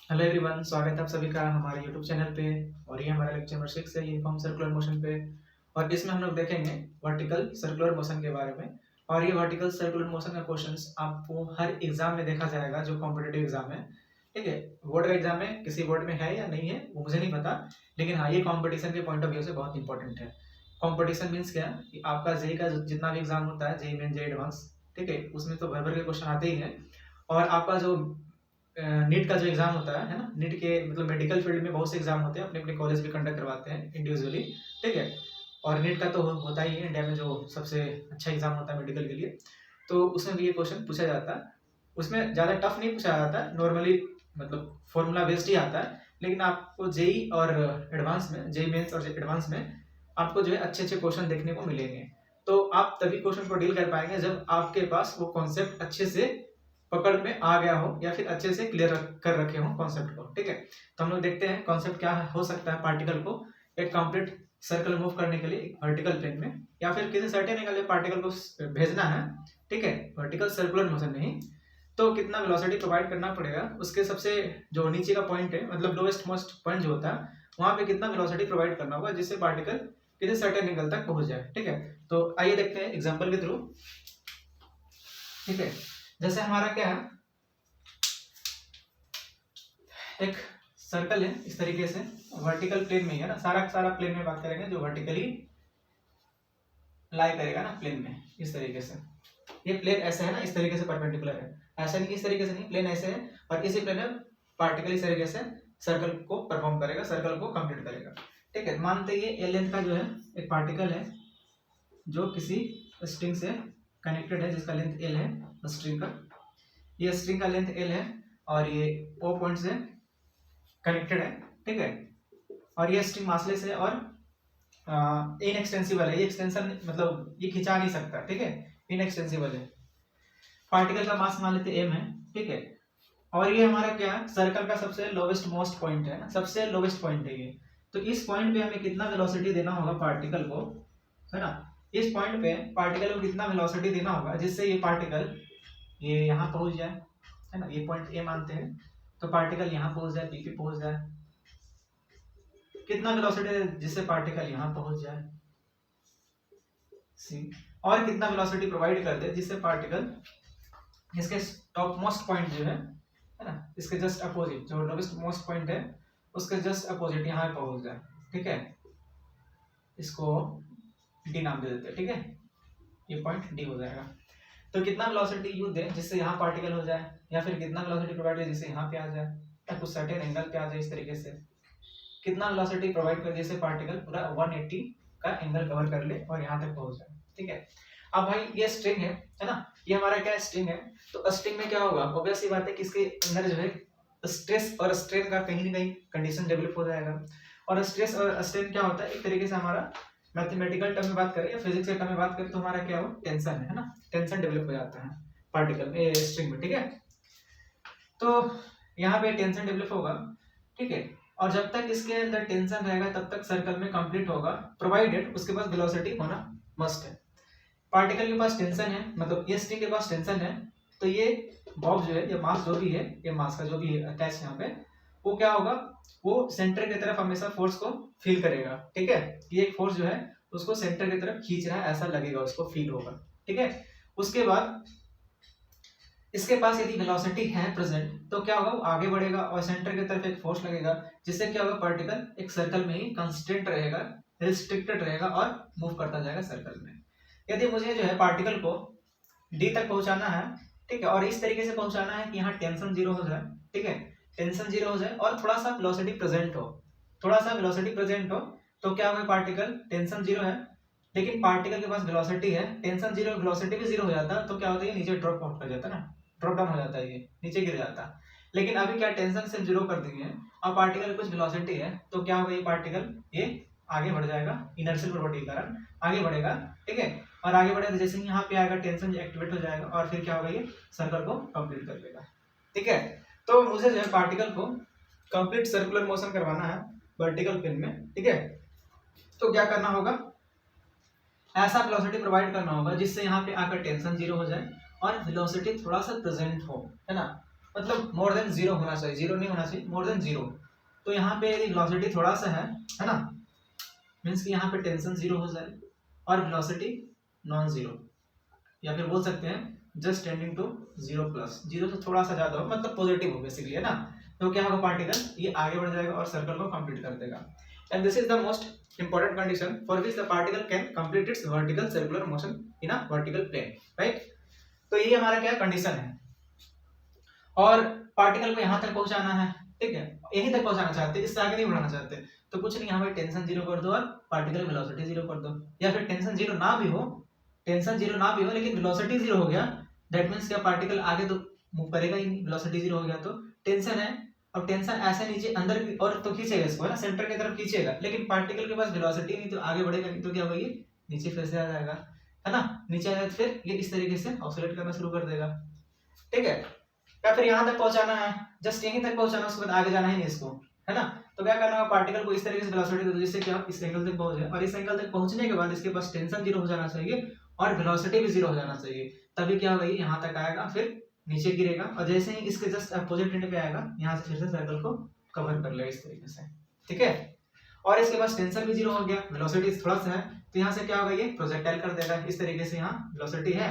Hello everyone, स्वागत है आप सभी का हमारे यूट्यूब चैनल पे। और ये हमारा लेक्चर नंबर 6 है यूनिफॉर्म सर्कुलर मोशन पे। और इसमें हम लोग देखेंगे वर्टिकल सर्कुलर मोशन के बारे में। और ये वर्टिकल सर्कुलर मोशन का क्वेश्चंस आपको हर एग्जाम में देखा जाएगा जो कॉम्पिटिटिव एग्जाम है। ठीक है, बोर्ड का एग्जाम में किसी बोर्ड में है या नहीं है वो मुझे नहीं पता, लेकिन हाँ ये कॉम्पिटिशन के पॉइंट ऑफ व्यू से बहुत इंपॉर्टेंट है। कॉम्पिटिशन मीन्स क्या कि आपका जेई का जितना भी एग्जाम होता है, जेई मेन जेई एडवांस, ठीक है, उसमें तो भर भर के क्वेश्चन आते ही हैं। और आपका जो नीट का जो एग्जाम होता है ना, नीट के मतलब मेडिकल फील्ड में बहुत से एग्जाम होते हैं, अपने अपने कॉलेज भी कंडक्ट करवाते हैं इंडिविजुअली। ठीक है, और नीट का तो होता ही है इंडिया में जो सबसे अच्छा एग्जाम होता है मेडिकल के लिए। तो उसमें भी ये क्वेश्चन पूछा जाता है। उसमें ज़्यादा टफ नहीं पूछा जाता है, नॉर्मली मतलब फॉर्मूला बेस्ड ही आता है। लेकिन आपको जेई और एडवांस में, जेई मेंस और एडवांस में आपको जो है अच्छे अच्छे क्वेश्चन देखने को मिलेंगे। तो आप तभी क्वेश्चन को डील कर पाएंगे जब आपके पास वो कॉन्सेप्ट अच्छे से पकड़ में आ गया हो या फिर अच्छे से क्लियर कर रखे हो कॉन्सेप्ट को। ठीक है, तो हम लोग देखते हैं कॉन्सेप्ट क्या हो सकता है पार्टिकल को एक कंप्लीट सर्कल मूव करने के लिए वर्टिकल प्लेन में, या फिर किसी सर्टेन एंगल में पार्टिकल को भेजना है। ठीक है, वर्टिकल सर्कुलर मोशन में ही तो कितना वेलोसिटी प्रोवाइड करना पड़ेगा, उसके सबसे जो नीचे का पॉइंट है मतलब लोएस्ट मोस्ट पॉइंट जो होता है वहां पे कितना वेलोसिटी प्रोवाइड करना होगा जिससे पार्टिकल किसी सर्टेन एंगल तक पहुंच जाए। ठीक है, तो आइए देखते हैं एग्जांपल के थ्रू। ठीक है, जैसे हमारा क्या है, एक सर्कल है इस तरीके से, वर्टिकल प्लेन में ही है ना, सारा सारा प्लेन में बात करेंगे जो वर्टिकली लाई करेगा ना प्लेन में, इस तरीके से। ये प्लेन ऐसे है ना, इस तरीके से परपेंडिकुलर है, ऐसा नहीं इस तरीके से नहीं, प्लेन ऐसे है और इसी प्लेन में पार्टिकल इस तरीके से सर्कल को परफॉर्म करेगा, सर्कल को कंप्लीट करेगा। ठीक है, मानते ये एल लेंथ का जो है एक पार्टिकल है जो किसी स्ट्रिंग से कनेक्टेड है जिसका लेंथ एल है स्ट्रिंग का। ये स्ट्रिंग का लेंथ एल है और ये ओ पॉइंट से कनेक्टेड है। ठीक है, और ये स्ट्रिंग मासलेस है और इनएक्सटेंसिबल है, ये एक्सटेंशन मतलब ये खिंचा नहीं सकता। ठीक है, इनएक्सटेंसिबल है। पार्टिकल का मास मान लेते एम है। ठीक है, और ये हमारा क्या है, सर्कल का सबसे लोवेस्ट मोस्ट पॉइंट है ना, सबसे लोवेस्ट पॉइंट है ये। तो इस पॉइंट पे हमें कितना वेलोसिटी देना होगा पार्टिकल को, है ना, इस पॉइंट पे पार्टिकल को कितना वेलोसिटी देना होगा जिससे ये पार्टिकल ये यहाँ पहुंच जाए, है ना, ये पॉइंट ए मानते हैं, तो पार्टिकल यहाँ पहुंच जाए, पी पे पहुंच जाए। कितना वेलोसिटी जिससे पार्टिकल यहाँ पहुंच जाए सी, और कितना वेलोसिटी प्रोवाइड कर दे जिससे पार्टिकल इसके टॉप मोस्ट पॉइंट जो है ना, इसके जस्ट अपोजिट जो लोवेस्ट मोस्ट पॉइंट है उसके जस्ट अपोजिट यहाँ पहुंच जाए। ठीक है, इसको डी नाम दे देते हैं। ठीक है, ये पॉइंट डी हो जाएगा। तो कितना वेलोसिटी यू दे जिससे यहाँ पार्टिकल हो जाए, या फिर कितना वेलोसिटी प्रोवाइड दे जिससे यहाँ पे आ जाए या कुछ सर्टेन एंगल पे आ जाए, इस तरीके से कितना वेलोसिटी प्रोवाइड कर जिससे पार्टिकल पूरा 180 का एंगल कवर कर ले और यहाँ तक पहुंच जाए। ठीक है, अब भाई ये स्ट्रिंग है ना, ये हमारा क्या स्ट्रिंग है, तो स्ट्रिंग में क्या होगा, ऑब्वियस सी बात है कि इसके अंदर जो है स्ट्रेस और स्ट्रेन का कहीं ना कहीं कंडीशन डेवलप हो जाएगा। और स्ट्रेस और स्ट्रेन क्या होता है, एक तरीके से हमारा मैथमेटिकल टर्म में बात करें या फिजिक्स के टर्म में बात करें तो हमारा क्या हो, टेंशन है ना, टेंशन डेवलप हो जाता है पार्टिकल में, स्ट्रिंग में। ठीक है, तो यहाँ पे टेंशन डेवलप होगा। ठीक है, और जब तक इसके अंदर टेंशन रहेगा तब तक सर्कल में कंप्लीट होगा, प्रोवाइडेड उसके पास वेलोसिटी होना मस्ट है। पार्टिकल के पास टेंशन है, मतलब ये स्ट्रिंग के पास टेंशन है, तो ये बॉब जो है, ये मास जो भी है, ये मास का जो भी है अटैच यहाँ पे, वो क्या होगा, वो सेंटर की तरफ हमेशा फोर्स को फील करेगा। ठीक है, ये एक फोर्स जो है उसको सेंटर की तरफ खींच रहा है ऐसा लगेगा, उसको फील होगा। ठीक है, उसके बाद इसके पास यदि वेलोसिटी है प्रेजेंट तो क्या होगा, वो आगे बढ़ेगा और सेंटर की तरफ एक फोर्स लगेगा जिससे क्या होगा, पार्टिकल एक सर्कल में ही कंस्टेंट रहेगा, रिस्ट्रिक्टेड रहेगा और मूव करता जाएगा सर्कल में। यदि मुझे जो है पार्टिकल को डी तक पहुंचाना है, ठीक है, और इस तरीके से पहुंचाना है कि यहाँ टेंशन जीरो हो जाए। ठीक है, टेंशन जीरो हो जाए और थोड़ा सा वेलोसिटी प्रेजेंट हो, थोड़ा सा वेलोसिटी प्रेजेंट हो, तो क्या होगा, पार्टिकल टेंशन जीरो है लेकिन पार्टिकल के पास वेलोसिटी है, टेंशन जीरो वेलोसिटी भी जीरो हो जाता है तो क्या होता है, नीचे ड्रॉप आउट कर जाता है ना, ड्रॉप डाउन हो जाता है, ये नीचे गिर जाता है। लेकिन अभी क्या, टेंशन से जीरो कर देंगे और पार्टिकल कुछ वेलोसिटी है तो क्या होगा, ये पार्टिकल ये आगे बढ़ जाएगा इनर्शियल प्रॉपर्टी के कारण, आगे बढ़ेगा। ठीक है, और आगे बढ़ेगा तो जैसे यहाँ पे आएगा टेंशन एक्टिवेट हो जाएगा और फिर क्या होगा, ये सर्कल को कंप्लीट कर लेगा। ठीक है, तो मुझे जो है पार्टिकल को कंप्लीट सर्कुलर मोशन करवाना है वर्टिकल प्लेन में। ठीक है, तो क्या करना होगा, ऐसा वेलोसिटी प्रोवाइड करना होगा जिससे यहाँ पे आकर टेंशन जीरो हो जाए और वेलोसिटी थोड़ा सा प्रेजेंट हो, है ना, मतलब मोर देन जीरो होना चाहिए, जीरो नहीं होना चाहिए, मोर देन जीरो। तो यहाँ पे यदि वेलोसिटी थोड़ा सा है ना, मीन्स कि यहाँ पे टेंशन जीरो हो जाए और वेलोसिटी नॉन जीरो, या फिर बोल सकते हैं just tending to zero plus, zero से थोड़ा सा ज्यादा हो, मतलब पॉजिटिव हो बेसिकली, है ना। तो क्या होगा, पार्टिकल ये आगे बढ़ जाएगा और सर्कल को कंप्लीट कर देगा। And this is the most important condition for which the particle can complete its vertical circular motion in a vertical plane, right. तो ये हमारा क्या कंडीशन है, और पार्टिकल को यहाँ तक पहुंचाना है, ठीक है, यहीं तक पहुंचाना चाहते हैं, इससे आगे नहीं बढ़ाना चाहते, तो कुछ नहीं, यहाँ पे टेंशन जीरो कर दो और पार्टिकल वेलोसिटी जीरो कर दो, या फिर टेंशन जीरो ना भी हो, टेंशन जीरो ना भी हो लेकिन वेलोसिटी जीरो हो गया, दैट मींस क्या पार्टिकल आगे तो मूव करेगा ही नहीं, वेलोसिटी जीरो हो गया तो टेंशन है, अब टेंशन ऐसे नीचे अंदर की और तो खींचेगा इसको, है ना, सेंटर की तरफ खींचेगा, लेकिन पार्टिकल के पास वेलोसिटी नहीं तो आगे बढ़ेगा नहीं, तो क्या होगा, ये नीचे फिर से आ जाएगा, है ना, नीचे आएगा, फिर ये इस तरीके से ऑसिलेट करना शुरू कर देगा, ठीक है। या फिर यहाँ तक पहुंचाना है, जस्ट यहीं तक पहुंचाना, उसके बाद आगे जाना ही नहीं इसको, है ना। तो क्या करना होगा, पार्टिकल को इस तरीके से वेलोसिटी दे दो जिससे क्या इस एंगल तक पहुंच जाए, और इस एंगल तक पहुंचने के बाद इसके पास टेंशन जीरो हो जाना चाहिए और वेलोसिटी भी जीरो हो जाना चाहिए, तभी क्या होगा, ये यहाँ तक आएगा, फिर नीचे गिरेगा, और जैसे ही इसके जस्ट अपोजिट एंड पे आएगा, यहाँ से फिर से सर्कल को कवर कर लेगा इस तरीके से, ठीक है। और इसके पास टेंशन भी जीरो हो गया, वेलोसिटी थोड़ा सा है, तो यहाँ से क्या होगा, ये प्रोजेक्टाइल कर देगा इस तरीके से, यहाँ वेलोसिटी है,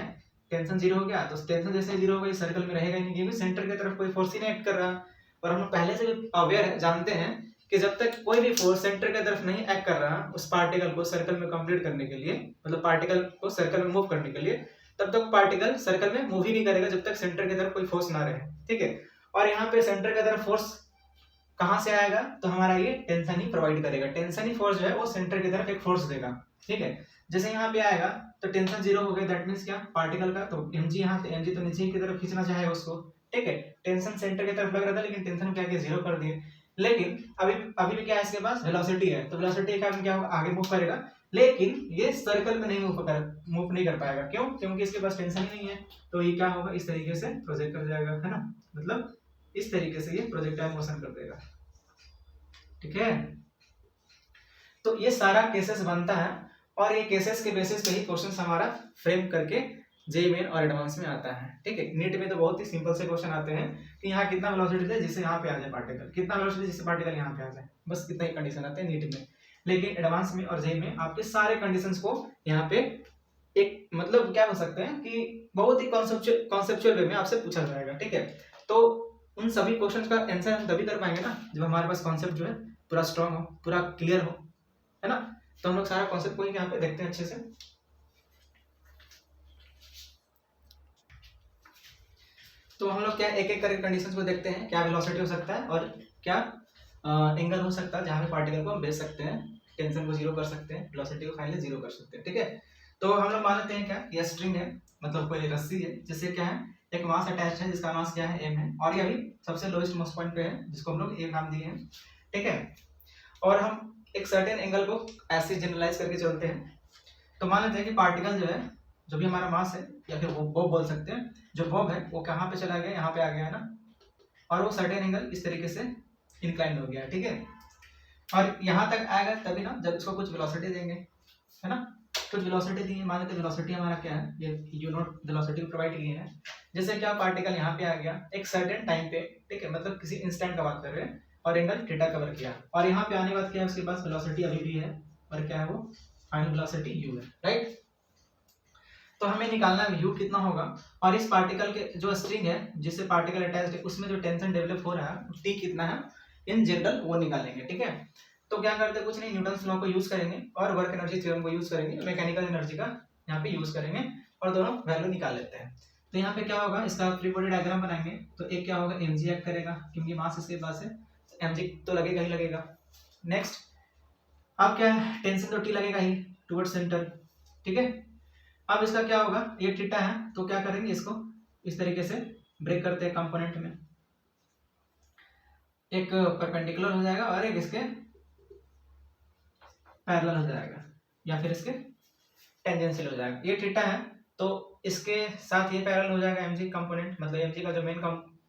टेंशन जीरो हो गया, तो टेंशन जैसे जीरो हो गई, सर्कल में रहेगा ही नहीं, क्योंकि सेंटर की तरफ कोई फोर्स ही नहीं एक्ट कर रहा, और हम लोग पहले से भी अवेयर है, जानते हैं कि जब तक कोई भी फोर्स सेंटर की तरफ नहीं एक्ट कर रहा उस पार्टिकल को सर्कल में कंप्लीट करने के लिए, मतलब पार्टिकल को सर्कल में मूव करने के लिए, तब तक पार्टिकल सर्कल में मूव ही नहीं करेगा जब तक सेंटर की तरफ कोई फोर्स ना रहे, ठीक है। और यहाँ पे सेंटर की तरफ फोर्स कहाँ से आएगा, तो हमारा ये टेंशन ही प्रोवाइड करेगा, टेंशन ही फोर्स जो है वो सेंटर की तरफ एक फोर्स देगा, ठीक है। जैसे यहाँ पे आएगा तो टेंशन जीरो हो गया, दैट मींस क्या पार्टिकल का, तो mg यहाँ से mg तो नीचे की तरफ खींचना चाहेगा उसको, ठीक है। टेंशन सेंटर की तरफ लग रहा था लेकिन टेंशन क्या किया, जीरो कर दिए, लेकिन अभी भी क्या है, इसके पास वेलोसिटी है, तो वेलोसिटी के कारण क्या होगा, आगे मूव करेगा, लेकिन ये सर्कल में नहीं मूव नहीं कर पाएगा, क्यों, क्योंकि इसके पास टेंशन ही नहीं है, तो ये क्या होगा, इस तरीके से प्रोजेक्ट कर जाएगा, है ना, मतलब इस तरीके से ये प्रोजेक्टाइल मोशन कर देगा, ठीक है। तो ये सारा केसेस बनता है, और ये केसेस के बेसिस पे ही क्वेश्चन हमारा फ्रेम करके जेईई मेन और एडवांस में आता है, ठीक है। नीट में तो बहुत ही सिंपल से क्वेश्चन आते हैं कि यहाँ कितना वेलोसिटी है जिससे यहाँ पे आ जाए पार्टिकल, कितना वेलोसिटी जिससे पार्टिकल यहाँ पे आ जाए, बस इतना ही कंडीशन आते हैं नीट में। लेकिन एडवांस में और जेईई में आपके सारे कंडीशंस को यहाँ पे एक मतलब क्या बोल सकते हैं कि बहुत ही कॉन्सेप्चुअल वे में आपसे पूछा जाएगा, ठीक है। तो उन सभी क्वेश्चन का आंसर हम तभी कर पाएंगे ना जब हमारे पास कॉन्सेप्ट जो है पूरा स्ट्रांग हो, पूरा क्लियर हो, है ना। तो हम लोग सारा कॉन्सेप्ट को ही यहाँ पे देखते हैं अच्छे से। तो हम लोग क्या एक एक करके कंडीशंस को देखते हैं, क्या वेलोसिटी हो सकता है और क्या एंगल हो सकता है जहाँ पे पार्टिकल को हम भेज सकते हैं, टेंशन को जीरो कर सकते हैं, वेलोसिटी को फाइनली जीरो कर सकते हैं, ठीक है। तो हम लोग मान लेते हैं क्या यह स्ट्रिंग है, मतलब कोई रस्सी है जिससे क्या है एक मास अटैच है जिसका मास क्या है m है, और ये अभी सबसे लोएस्ट मोस्ट पॉइंट पे है जिसको हम लोग a नाम दिए हैं, ठीक है। और हम एक सर्टेन एंगल को ऐसे जनरलाइज करके चलते हैं। तो मान लेते हैं कि पार्टिकल जो है, जो भी हमारा मास है या फिर वो बॉब बोल सकते हैं, जो बॉब है वो कहाँ पे चला गया, यहाँ पे आ गया है ना, और वो सर्टेन एंगल इस तरीके से इंक्लाइन हो गया, ठीक है। और यहाँ तक आएगा तभी ना जब इसको कुछ वेलोसिटी देंगे, है ना, कुछ वेलोसिटी दी है, मान लेते हैं वेलोसिटी हमारा क्या है, ये यू नॉट वेलोसिटी प्रोवाइड की है, जैसे क्या पार्टिकल यहाँ पे आ गया एक सर्टेन टाइम पे, ठीक है, मतलब किसी इंस्टेंट का बात कर रहे हैं, और एंगल थीटा कवर किया, और यहाँ पे आने के बाद क्या है उसके पास वेलोसिटी अभी भी है, और क्या है वो फाइनल वेलोसिटी u है, राइट। तो हमें निकालना है u कितना होगा, और इस पार्टिकल के जो स्ट्रिंग है जिससे पार्टिकल अटैच्ड है उसमें जो टेंशन डेवलप हो रहा है t कितना है इन जनरल वो निकालेंगे, ठीक है। तो क्या करते हैं, कुछ नहीं, न्यूटन्स लॉ को यूज करेंगे और वर्क एनर्जी थ्योरम को यूज करेंगे, मैकेनिकल एनर्जी का यहाँ पे यूज करेंगे और दोनों वैल्यू निकाल लेते हैं। तो यहाँ पे क्या होगा, इसका फ्री बॉडी डायग्राम बनाएंगे, तो एक क्या होगा mg एक्ट करेगा क्योंकि मास इसके पास है, mg तो लगेगा ही लगेगा। नेक्स्ट अब क्या है, टेंशन तो t लगेगा ही टुवर्ड्स सेंटर, ठीक है। अब इसका क्या होगा, ये थीटा है तो क्या करेंगे, इसको इस तरीके से ब्रेक करते हैं कंपोनेंट में, एक परपेंडिकुलर हो जाएगा और एक इसके पैरेलल हो जाएगा या फिर इसके टेंजेंशियल हो जाएगा। ये थीटा है तो इसके साथ ये पैरेलल हो जाएगा mg कंपोनेंट, मतलब mg का जो मेन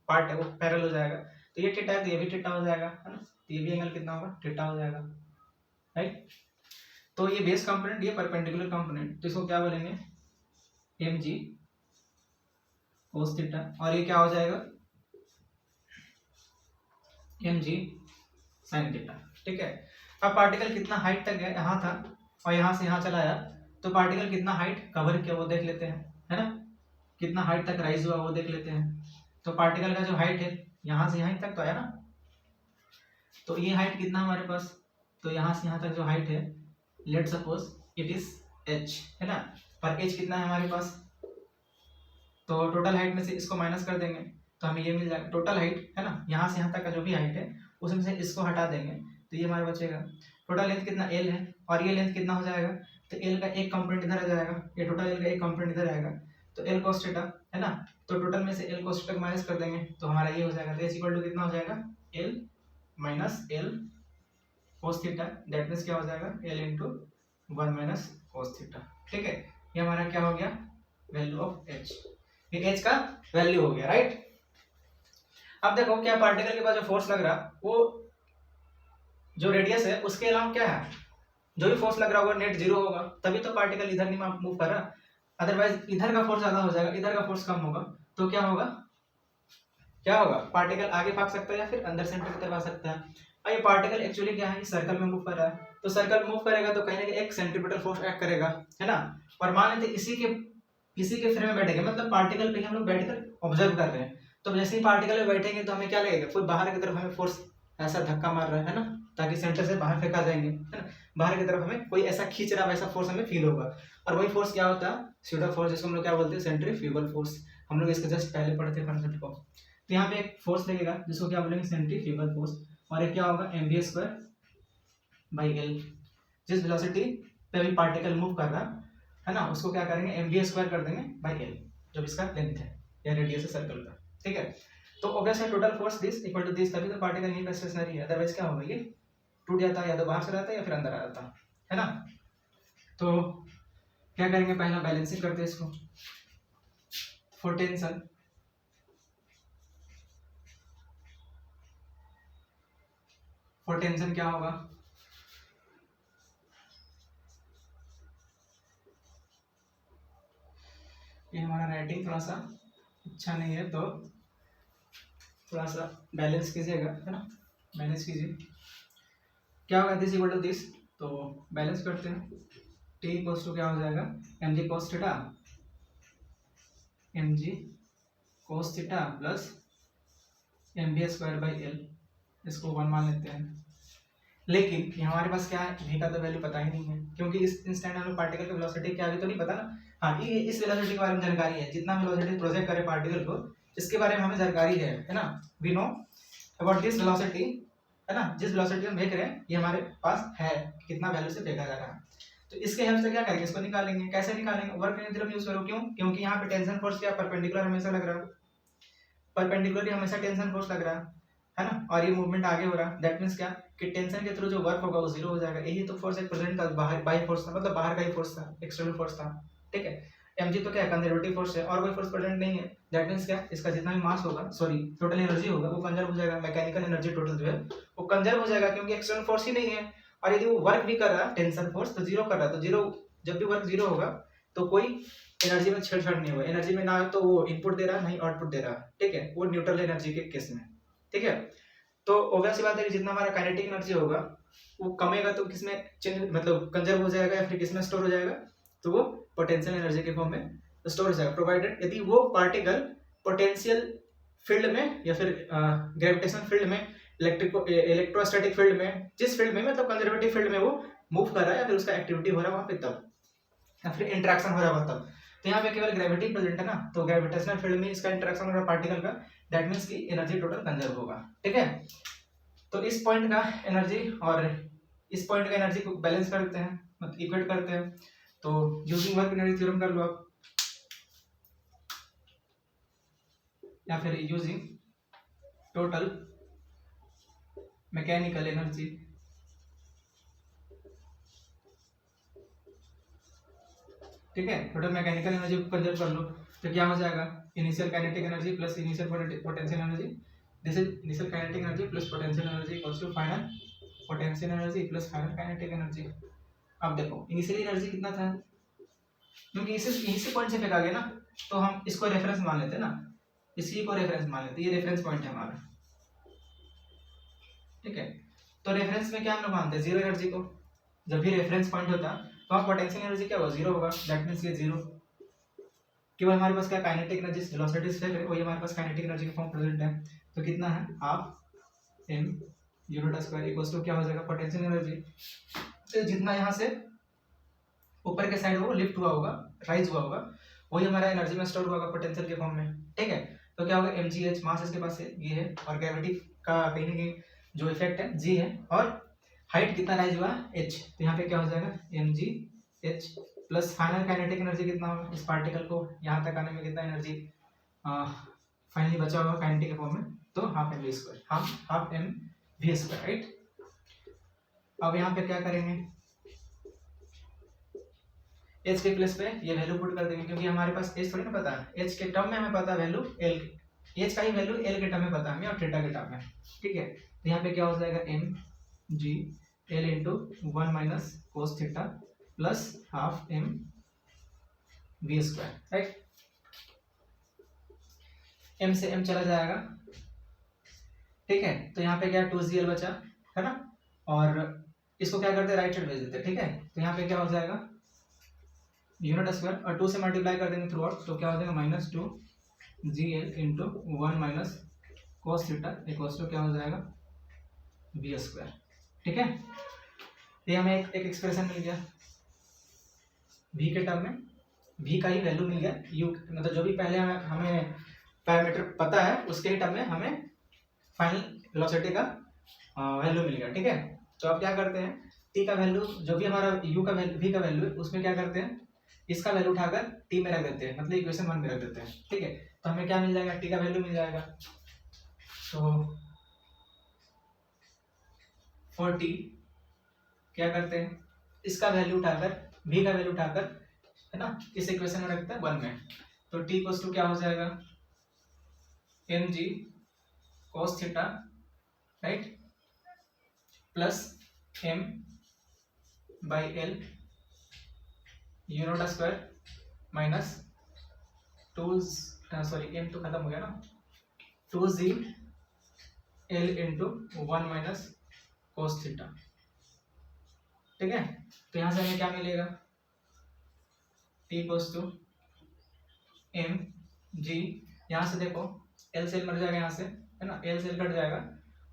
पार्ट है वो पैरेलल हो जाएगा, तो ये थीटा है तो ये भी थीटा हो जाएगा, है ना, तो ये भी एंगल कितना होगा, थीटा हो जाएगा, राइट। तो ये बेस कंपोनेंट, ये परपेंडिकुलर कंपोनेंट, तो इसको क्या बोलेंगे mg cos थीटा, और ये क्या हो जाएगा mg sin थीटा। ठीक है, अब पार्टिकल कितना हाइट तक गया, यहाँ था और यहाँ से यहाँ चला आया, तो पार्टिकल कितना हाइट कवर किया वो देख लेते हैं, है ना, कितना हाइट तक राइज हुआ वो देख लेते हैं। तो पार्टिकल का जो हाइट है यहाँ से यहाँ तक तो आया ना, तो ये हाइट कितना हमारे पास, तो यहाँ से यहाँ तक जो हाइट है let suppose it is h, है ना, पर h कितना है हमारे पास, तो टोटल हाइट में से इसको माइनस कर देंगे तो हमें ये मिल जाएगा टोटल हाइट, है ना, यहाँ से यहाँ तक का जो भी हाइट है उसमें से इसको हटा देंगे तो ये हमारे बचेगा। टोटल लेंथ कितना l है और ये लेंथ कितना हो जाएगा, तो l का एक कंपोनेंट इधर आ जाएगा, ये टोटल l का एक कंपोनेंट इधर आएगा, तो l cos थीटा, है ना, तो टोटल में से l cos थीटा माइनस कर देंगे तो हमारा ये हो जाएगा, तो h इक्वल टू कितना हो जाएगा, l minus l cos theta, that means क्या हो जाएगा, l into 1 minus cos theta. ठीक है, ये हमारा क्या हो गया, वैल्यू ऑफ h, ये h का वैल्यू हो गया, राइट। अब देखो क्या पार्टिकल के पास जो फोर्स लग रहा वो जो रेडियस है उसके अलावा क्या है, जो भी फोर्स लग रहा होगा नेट जीरो होगा, तभी तो पार्टिकल इधर नहीं मूव कर रहा, अदरवाइज इधर का फोर्स ज्यादा हो जाएगा, इधर का फोर्स कम होगा, तो क्या होगा, क्या होगा, पार्टिकल आगे भाग सकता है या फिर अंदर सेंटर की तरफ आ सकता है। और ये पार्टिकल एक्चुअली क्या है, सर्कल में मूव कर रहा है, तो सर्कल मूव करेगा तो कहीं ना कहीं एक सेंट्रीपिटल फोर्स एक्ट करेगा, है ना, और मान लेते इसी के फ्रेम में बैठेंगे, मतलब पार्टिकल पे हम लोग बैठकर ऑब्जर्व कर रहे हैं, तो जैसे ही पार्टिकल में बैठेंगे तो हमें क्या लगेगा, कोई बाहर की तरफ हमें फोर्स ऐसा धक्का मार रहा है ना, ताकि सेंटर से बाहर फेंका जाएंगे, है ना, बाहर की तरफ हमें कोई ऐसा खींच रहा वैसा फोर्स हमें फील होगा, और वही फोर्स क्या होता है, स्यूडो फोर्स, जिसको हम लोग क्या बोलते हैं, सेंट्रीफ्यूगल फोर्स। हम लोग इसके जस्ट पहले पढ़ते हैं कॉन्सेप्ट को। तो यहाँ पे एक फोर्स लगेगा जिसको क्या बोलेंगे, सेंट्रीफ्यूगल फोर्स, और एक क्या होगा, mv² जिस वेलोसिटी पे भी पार्टिकल मूव कर रहा है ना, उसको क्या करेंगे, mv² कर देंगे बाई l, जो इसका लेंथ है या रेडियस है सर्कल का। ठीक है, तो obviously total force this equal to this, तभी तो पार्टिकल यहीं पे स्टेशनरी है, अदरवाइज क्या होगा, ये टूट जाता है, या तो बाहर से रहता है या फिर अंदर आ जाता है ना। तो क्या करेंगे, पहला बैलेंसिंग करते हैं इसको, फॉर टेंशन, फॉर टेंशन क्या होगा, ये हमारा राइटिंग थोड़ा सा अच्छा नहीं है तो थोड़ा सा बैलेंस कीजिएगा, है ना, मैनेज कीजिए। क्या होगा, दिस इक्वल टू दिस, तो बैलेंस करते हैं, t इक्वल्स टू क्या हो जाएगा, mg cos theta, mg cos theta plus mv² by l, इसको 1 मान लेते हैं। लेकिन हमारे पास क्या है, v का तो वैल्यू पता ही नहीं है, क्योंकि इस इंस्टेंट हमें पार्टिकल की वेलोसिटी क्या है तो नहीं पता ना। हाँ, ये इस वेलोसिटी के बारे में जानकारी है, जितना वेलोसिटी प्रोजेक्ट करे पार्टिकल को, इसके बारे में हमें जानकारी है ना, we know about this velocity, है ना, जिस वेलोसिटी हम देख रहे हैं ये हमारे पास है, कितना वैल्यू से देखा जा रहा है, तो इसके हेल्प से क्या करेंगे, इसको निकालेंगे। कैसे निकालेंगे, वर्क थ्योरम यूज करो, क्यों, क्योंकि यहाँ पे टेंशन फोर्स क्या परपेंडिकुलर हमेशा लग रहा है, परपेंडिकुलर हमेशा टेंशन फोर्स लग रहा है ना, और ये मूवमेंट आगे हो रहा है, दैट मींस क्या कि टेंशन के थ्रू जो वर्क होगा वो जीरो हो जाएगा। यही तो फोर्स एक प्रेजेंट था, बाहर बाई फोर्स था, मतलब बाहर का ही फोर्स था, एक्सटर्नल फोर्स था। ठीक है, mg तो क्या है, कंजर्वेटिव फोर्स है, और कोई फोर्स प्रेजेंट नहीं है, दैट मींस क्या, इसका जितना भी मास होगा, सॉरी टोटल एनर्जी होगा, वो कंजर्व हो जाएगा, मैकेनिकल एनर्जी टोटल जो है वो कंजर्व हो जाएगा, क्योंकि एक्सटर्नल फोर्स ही नहीं है। और यदि वो वर्क भी कर रहा है टेंशन फोर्स, तो जीरो कर रहा है, तो जीरो, जब भी वर्क जीरो होगा तो कोई एनर्जी में छेड़छाड़ नहीं होगा, एनर्जी में ना तो वो इनपुट दे रहा है नहीं आउटपुट दे रहा है। ठीक है, वो न्यूट्रल एनर्जी के केस में। ठीक है, तो ऑब्वियस बात है कि जितना हमारा काइनेटिक एनर्जी होगा वो कमेगा तो किसमें चेंज, मतलब कंजर्व हो जाएगा या फिर किसमें स्टोर हो जाएगा, तो वो पोटेंशियल एनर्जी के फॉर्म में स्टोर हो जाएगा, प्रोवाइडेड यदि वो पार्टिकल पोटेंशियल फील्ड में या फिर ग्रेविटेशनल फील्ड में, इलेक्ट्रोस्टैटिक फील्ड में, जिस फील्ड में मतलब कंजर्वेटिव फील्ड में वो मूव कर रहा है या फिर उसका एक्टिविटी हो रहा है वहां पे तब, या फिर इंटरेक्शन हो रहा है तब। तो यहाँ पे केवल ग्रेविटी प्रेजेंट है ना, तो ग्रेविटेशनल फील्ड में इसका इंटरेक्शन हो रहा है पार्टिकल का, दैट मींस की एनर्जी टोटल कंजर्व होगा। ठीक है, तो इस पॉइंट का एनर्जी और इस पॉइंट का एनर्जी को बैलेंस करते हैं, मतलब इक्वेट करते हैं, तो यूजिंग वर्क एनर्जी थ्योरम कर लो आप, या फिर यूजिंग टोटल मैकेनिकल एनर्जी ठीक है, टोटल मैकेनिकल एनर्जी को कंजर्व कर लो, तो क्या हो जाएगा, initial kinetic energy plus initial potential energy, this is initial kinetic energy plus potential energy equals to final potential energy plus final kinetic energy. अब देखो इनिशियल एनर्जी कितना था, क्योंकि इसी पॉइंट से फेंका गया ना, तो हम इसको रेफरेंस मान लेते हैं ना, इसी को रेफरेंस मान लेते हैं, ये रेफरेंस पॉइंट है हमारा। ठीक है। तो रेफरेंस में क्या हम लोग मानते हैं, जीरो एनर्जी को। जब भी रेफरेंस पॉइंट होता तो वहाँ पोटेंशियल एनर्जी क्या होगा, जीरो होगा। दैट मीन्स ये जीरो। केवल हमारे पास क्या काइनेटिक एनर्जी, वेलोसिटी से वही हमारे पास काइनेटिक एनर्जी का फॉर्म प्रेजेंट है। तो कितना है, half M unit square equals to क्या हो जाएगा, पोटेंशियल एनर्जी। तो जितना यहाँ से ऊपर के साइड वो लिफ्ट हुआ होगा, राइज हुआ होगा, वही हमारा एनर्जी में स्टोर हुआ होगा पोटेंशियल के फॉर्म में। ठीक है। तो क्या होगा, mgh मास इसके पास है, ये है, और ग्रेविटी का कहीं ना कहीं जो इफेक्ट है g है, और हाइट कितना राइज हुआ, h। तो यहाँ पे क्या हो जाएगा, mgh plus final kinetic energy कितना होगा, इस पार्टिकल को यहाँ तक आने में कितना एनर्जी फाइनली बचा होगा काइनेटिक के फॉर्म में, तो half M V square, half M V square, right. अब यहाँ पे क्या करेंगे, एच के प्लेस पे ये वैल्यू पुट कर देंगे, क्योंकि हमारे पास एच थोड़ी ना पता है, एच के टर्म में हमें पता है वैल्यू एल, एच का ही वैल्यू एल के टर्म में पता है हमें, और थीटा के टर्म में। ठीक है। तो यहाँ पे क्या हो जाएगा, M G L into 1 minus cos theta plus half M V square, right. M से एम चला जाएगा, ठीक है। तो यहाँ पे क्या 2gl बचा है ना, और इसको क्या करते हैं, राइट साइड भेज देते हैं। ठीक है। तो यहाँ पे क्या हो जाएगा, यूनिट स्क्वायर और 2 से मल्टीप्लाई कर देंगे थ्रू आउट, तो क्या हो जाएगा, minus 2gl into 1 minus cos theta equals to क्या हो जाएगा, वी स्क्वायर। ठीक है। ये हमें एक एक्सप्रेशन मिल गया v के टर्म में, v का ही वैल्यू मिल गया, u मतलब जो भी पहले हमें पैरामीटर पता है उसके ही टर्म में हमें फाइनल वेलोसिटी का वैल्यू मिल गया। ठीक है। तो अब क्या करते हैं, t का वैल्यू जो भी हमारा u का वैल्यू, v का वैल्यू है, उसमें क्या करते हैं, इसका वैल्यू उठाकर t में रख देते हैं, मतलब इक्वेशन 1 में रख देते हैं। ठीक है। तो हमें क्या मिल जाएगा, t का वैल्यू मिल जाएगा। तो फॉर t क्या करते हैं, इसका वैल्यू उठाकर, v का वैल्यू उठाकर, है ना, इस इक्वेशन में रखते हैं 1 में। तो t इक्वल्स टू क्या हो जाएगा, mg cos theta, right, plus m by l unit square minus 2 sorry m तो खत्म हो गया ना, 2g l into 1 minus cos theta. ठीक है। तो यहां से हमें क्या मिलेगा, t equals to M G, यहाँ से देखो एल सेल मर जाएगा यहाँ से, है ना, एल सेल कट जाएगा,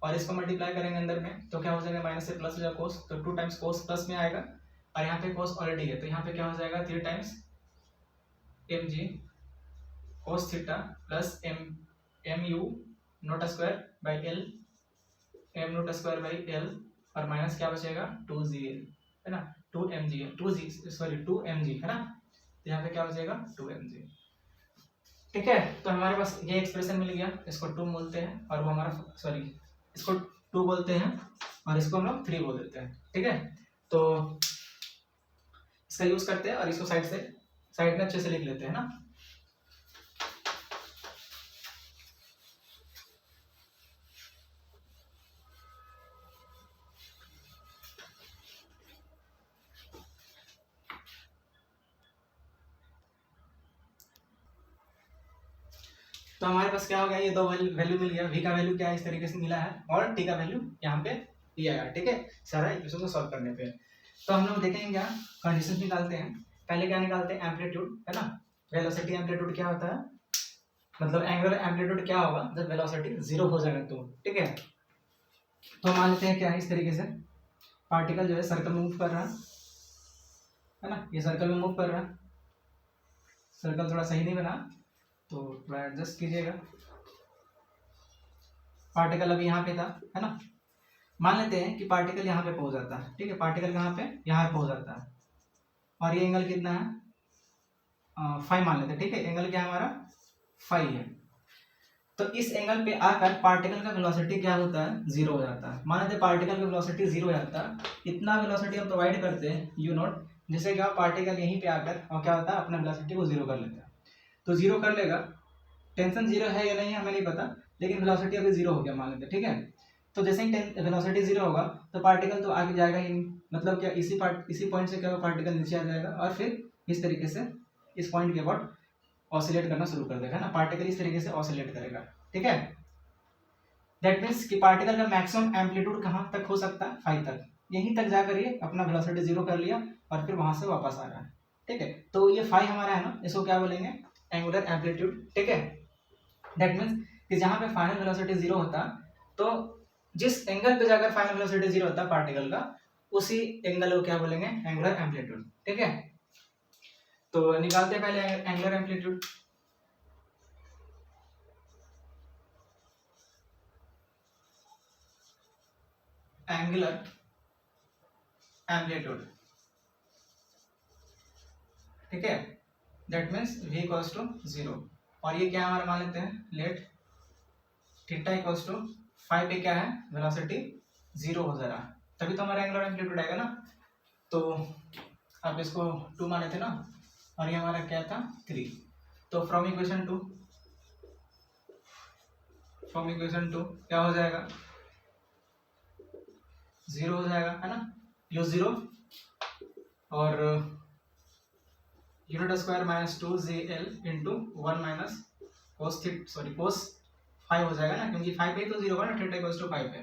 और इसको मल्टीप्लाई करेंगे अंदर में, तो क्या हो जाएगा, माइनस से प्लस हो जाएगा कोस, तो 2 टाइम्स कोस प्लस में आएगा, और यहाँ पे कोस ऑलरेडी है, तो यहाँ पे क्या हो जाएगा, 3 times M G cos theta plus M U nought square by L M nought square by L, और माइनस क्या बचेगा, 2gl, है ना, 2mg 2g सॉरी 2mg, है ना। तो यहाँ पे क्या बचेगा, 2mg। ठीक है। तो हमारे पास ये एक्सप्रेशन मिल गया, इसको 2 बोलते हैं, और वो हमारा सॉरी इसको 2 बोलते हैं, और इसको हम लोग 3 बोल देते हैं। ठीक है। तो इसका यूज करते हैं, और इसको साइड में अच्छे से लिख लेते हैं ना। तो हमारे पास क्या हो गया, ये 2 वैल्यू मिल गया, v का वैल्यू क्या है इस तरीके से मिला है, और t का वैल्यू यहाँ पे दिया गया। ठीक है, सारा इक्वेशन को सॉल्व करने पे। तो हम लोग देखेंगे क्या कंडीशन निकालते हैं। पहले क्या निकालते हैं, एम्पलीट्यूड, है ना, वेलोसिटी एम्पलीट्यूड क्या होता है, मतलब एंगुलर एम्पलीट्यूड क्या होगा जब वेलोसिटी 0 हो जाएगा तो। ठीक है। तो मान लेते हैं क्या है, इस तरीके से पार्टिकल जो है सर्कल में मूव कर रहा है ना, ये सर्कल में मूव कर रहा है, सर्कल थोड़ा सही नहीं बना तो थोड़ा एडजस्ट कीजिएगा। पार्टिकल अभी यहाँ पे था, है ना, मान लेते हैं कि पार्टिकल यहाँ पे पहुंच जाता है। ठीक है, पार्टिकल कहाँ पे, यहाँ पहुंच जाता है, और ये एंगल कितना है, 5 मान लेते हैं। ठीक है, एंगल क्या हमारा 5 है। तो इस एंगल पे आकर पार्टिकल का वेलोसिटी क्या होता है, 0 हो जाता है। मान लेते हैं पार्टिकल का वेलोसिटी 0 हो जाता है, इतना वेलोसिटी हम प्रोवाइड करते हैं u नॉट, जिससे क्या पार्टिकल यहीं पे आकर और क्या होता है, अपना वेलोसिटी को 0 कर लेता है। तो 0 कर लेगा, टेंशन 0 है या नहीं है हमें नहीं पता, लेकिन वेलोसिटी अभी 0 हो गया मान लेते हैं। ठीक है। तो जैसे ही वेलोसिटी 0 होगा तो पार्टिकल तो आगे जाएगा ही नहीं, मतलब क्या इसी पॉइंट से क्या होगा, पार्टिकल नीचे आ जाएगा, और फिर इस तरीके से इस पॉइंट के अबाउट ऑसिलेट करना शुरू कर देगा ना, पार्टिकल इस तरीके से ऑसिलेट करेगा। ठीक है, दैट मीन्स कि पार्टिकल का मैक्सिमम एम्पलीट्यूड कहाँ तक हो सकता है, फाई तक, यहीं तक जाकर ये अपना वेलोसिटी जीरो कर लिया और फिर वहां से वापस आ रहा है। ठीक है, तो ये फाई हमारा है ना, इसको क्या बोलेंगे, एंगुलर एम्पलीट्यूड। ठीक है, दैट मीन्स कि जहां पे फाइनल वेलोसिटी जीरो होता, तो जिस एंगल पे जाकर फाइनल वेलोसिटी जीरो होता है पार्टिकल का, उसी एंगल को क्या बोलेंगे, एंगुलर एम्पलीट्यूड। ठीक है, तो निकालते हैं पहले एंगुलर एम्पलीट्यूड। एंगुलर एम्पलीट्यूड, ठीक है, that means v equals to 0, और ये क्या हमारा मान लेते हैं, let theta equals to five पे क्या है, वेलोसिटी जीरो हो जा रहा है, तभी तो हमारा एंगुलर एम्पलीट्यूड आएगा ना। तो आप इसको 2 माने थे ना, और ये हमारा क्या था 3, तो फ्रॉम इक्वेशन 2 क्या हो जाएगा, 0 हो जाएगा, है ना, यू 0 और unit square minus 2gl into 1 minus कोस 5 हो जाएगा ना, क्योंकि 5 पे तो 0 होगा ना, थीटा इक्वल्स टू 5 है,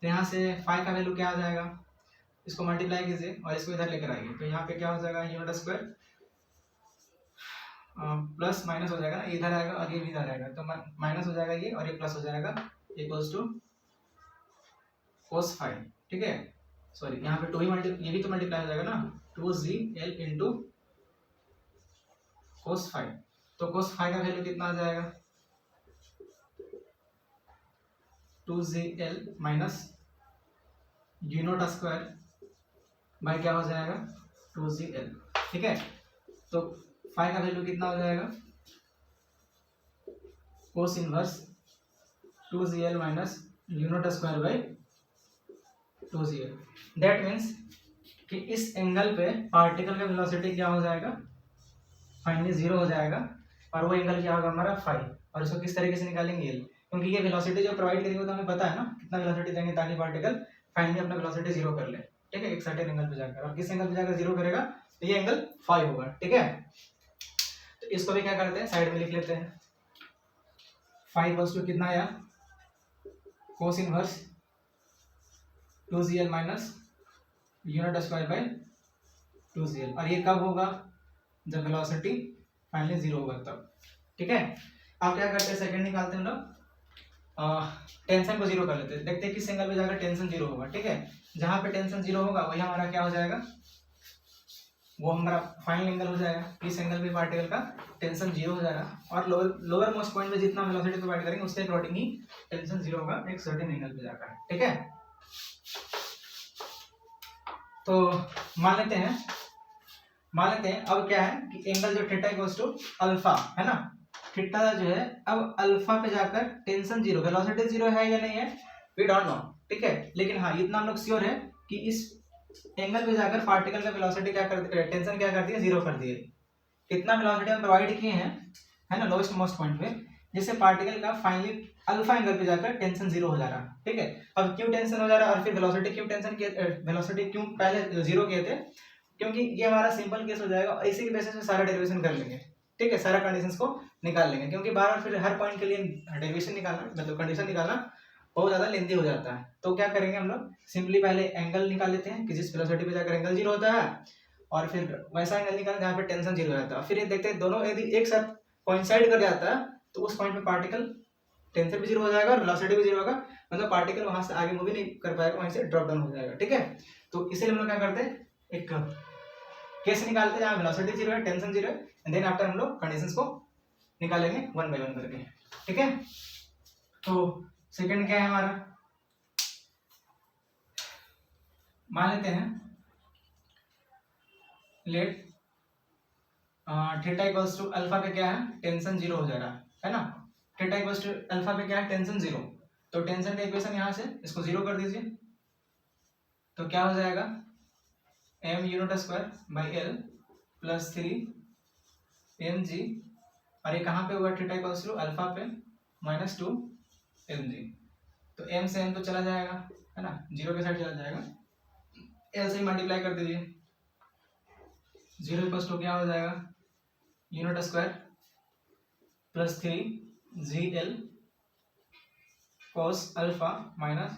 तो यहाँ से 5 का वैल्यू क्या आ जाएगा, इसको मल्टीप्लाई कीजिए और इसको इधर लेकर आइए, तो यहाँ पे क्या हो जाएगा, यूनिट स्क्वायर प्लस माइनस हो जाएगा ना, इधर आएगा और ये भी इधर आएगा, तो माइनस हो जाएगा ये और ये प्लस हो जाएगा, इक्वल्स टू कोस 5। ठीक है, सॉरी यहाँ पे 2 ही ये भी तो मल्टीप्लाई हो जाएगा ना, 2gl इंटू कोस 5, तो कोस 5 का वैल्यू कितना आ जाएगा, 2gl minus U nought square by क्या हो जाएगा, 2gl। ठीक है, तो 5 का वैल्यू कितना हो जाएगा, cos inverse 2gl minus U nought square by 2gl। That means कि इस एंगल पे पार्टिकल का वेलोसिटी क्या हो जाएगा, फाइनली 0 हो जाएगा, और वो एंगल क्या होगा हमारा 5, और इसको किस तरीके से निकालेंगे, क्योंकि ये वेलोसिटी जो प्रोवाइड करेंगे तो हमें पता है ना कितना वेलोसिटी देंगे ताकि पार्टिकल फाइनली अपना वेलोसिटी 0 कर ले। ठीक है, एक सर्टेन एंगल पे जाकर, और किस एंगल पे जाकर 0 करेगा, तो ये एंगल 5 होगा। ठीक है, तो इसको भी क्या करते हैं, साइड में लिख लेते हैं, 5 इक्वल्स टू कितना आया, cos inverse 2gl minus unit square by 2gl, और ये कब होगा, जब वेलोसिटी फाइनली 0 होगा तब। ठीक है, आप क्या करते हैं, सेकंड निकालते हैं हम लोग, टेंशन को 0 कर लेते हैं, देखते हैं किस एंगल पे जाकर टेंशन 0 होगा। ठीक है, जहां पे टेंशन 0 होगा वही हमारा क्या हो जाएगा, वो हमारा फाइनल एंगल हो जाएगा, इस एंगल पे पार्टिकल का टेंशन 0 हो जाएगा, और लोअर मोस्ट पॉइंट पे जितना वेलोसिटी प्रोवाइड करेंगे उसके अकॉर्डिंग ही टेंशन 0 होगा एक सर्टेन एंगल पे जाकर। ठीक है, तो मान लेते हैं अब क्या है कि एंगल जो थीटा इक्वल्स टू अल्फा है ना, थीटा जो है अब अल्फा पे जाकर टेंशन 0, वेलोसिटी 0 है या नहीं है, वी डोंट नो। ठीक है, लेकिन हाँ इतना हम लोग श्योर है कि इस एंगल पे जाकर पार्टिकल का वेलोसिटी क्या कर, टेंशन क्या कर दिया, 0 कर दिए। कितना वेलोसिटी हम प्रोवाइड किए हैं, है ना, लोएस्ट मोस्ट पॉइंट पे, जिससे पार्टिकल का फाइनली अल्फा एंगल पे जाकर टेंशन 0 हो जा रहा है। ठीक है, अब क्यों टेंशन हो जा रहा है और फिर वेलोसिटी क्यों पहले 0 किए थे, क्योंकि ये हमारा सिंपल केस हो जाएगा, इसी के बेसिस पे सारा डेरिवेशन कर लेंगे। ठीक है, सारा कंडीशंस को निकाल लेंगे, क्योंकि बार बार फिर हर पॉइंट के लिए डेरिवेशन निकालना, मतलब कंडीशन निकालना बहुत ज्यादा लेंथी हो जाता है। तो क्या करेंगे हम लोग, सिंपली पहले एंगल निकाल लेते हैं कि जिस वेलोसिटी पे जाकर एंगल 0 होता है, और फिर वैसा एंगल निकालें जहाँ पे टेंशन 0 रहता है, फिर ये देखते हैं दोनों यदि एक साथ कोइंसाइड कर जाता है तो उस पॉइंट पे पार्टिकल टेंशन भी 0 हो जाएगा और वेलोसिटी भी 0 होगा, मतलब पार्टिकल वहां से आगे मूव ही नहीं कर पाएगा, वहीं से ड्रॉप डाउन हो जाएगा। ठीक है, तो इसीलिए हम लोग क्या करते हैं, एक केस निकालते हैं जहाँ वेलोसिटी 0 है, टेंशन 0 है, एंड देन आफ्टर हम लोग कंडीशंस को निकालेंगे 1 बाय 1 करके। ठीक है, तो सेकंड क्या है हमारा, मान लेते हैं let theta equals to alpha पे क्या है, टेंशन 0 हो जा रहा है ना, थीटा इक्वल्स टू अल्फा पे क्या है, टेंशन 0, तो टेंशन का इक्वेशन यहाँ से इसको 0 कर दीजिए, तो क्या हो जाएगा, m unit square by l plus 3mg, और ये कहाँ पे हुआ, थीटा इक्वल्स टू अल्फा पे माइनस 2mg, तो m से m तो चला जाएगा, है ना, 0 के साइड चला जाएगा, l से मल्टीप्लाई कर दीजिए, 0 इक्वल्स टू क्या हो जाएगा, unit square plus 3gl cos alpha minus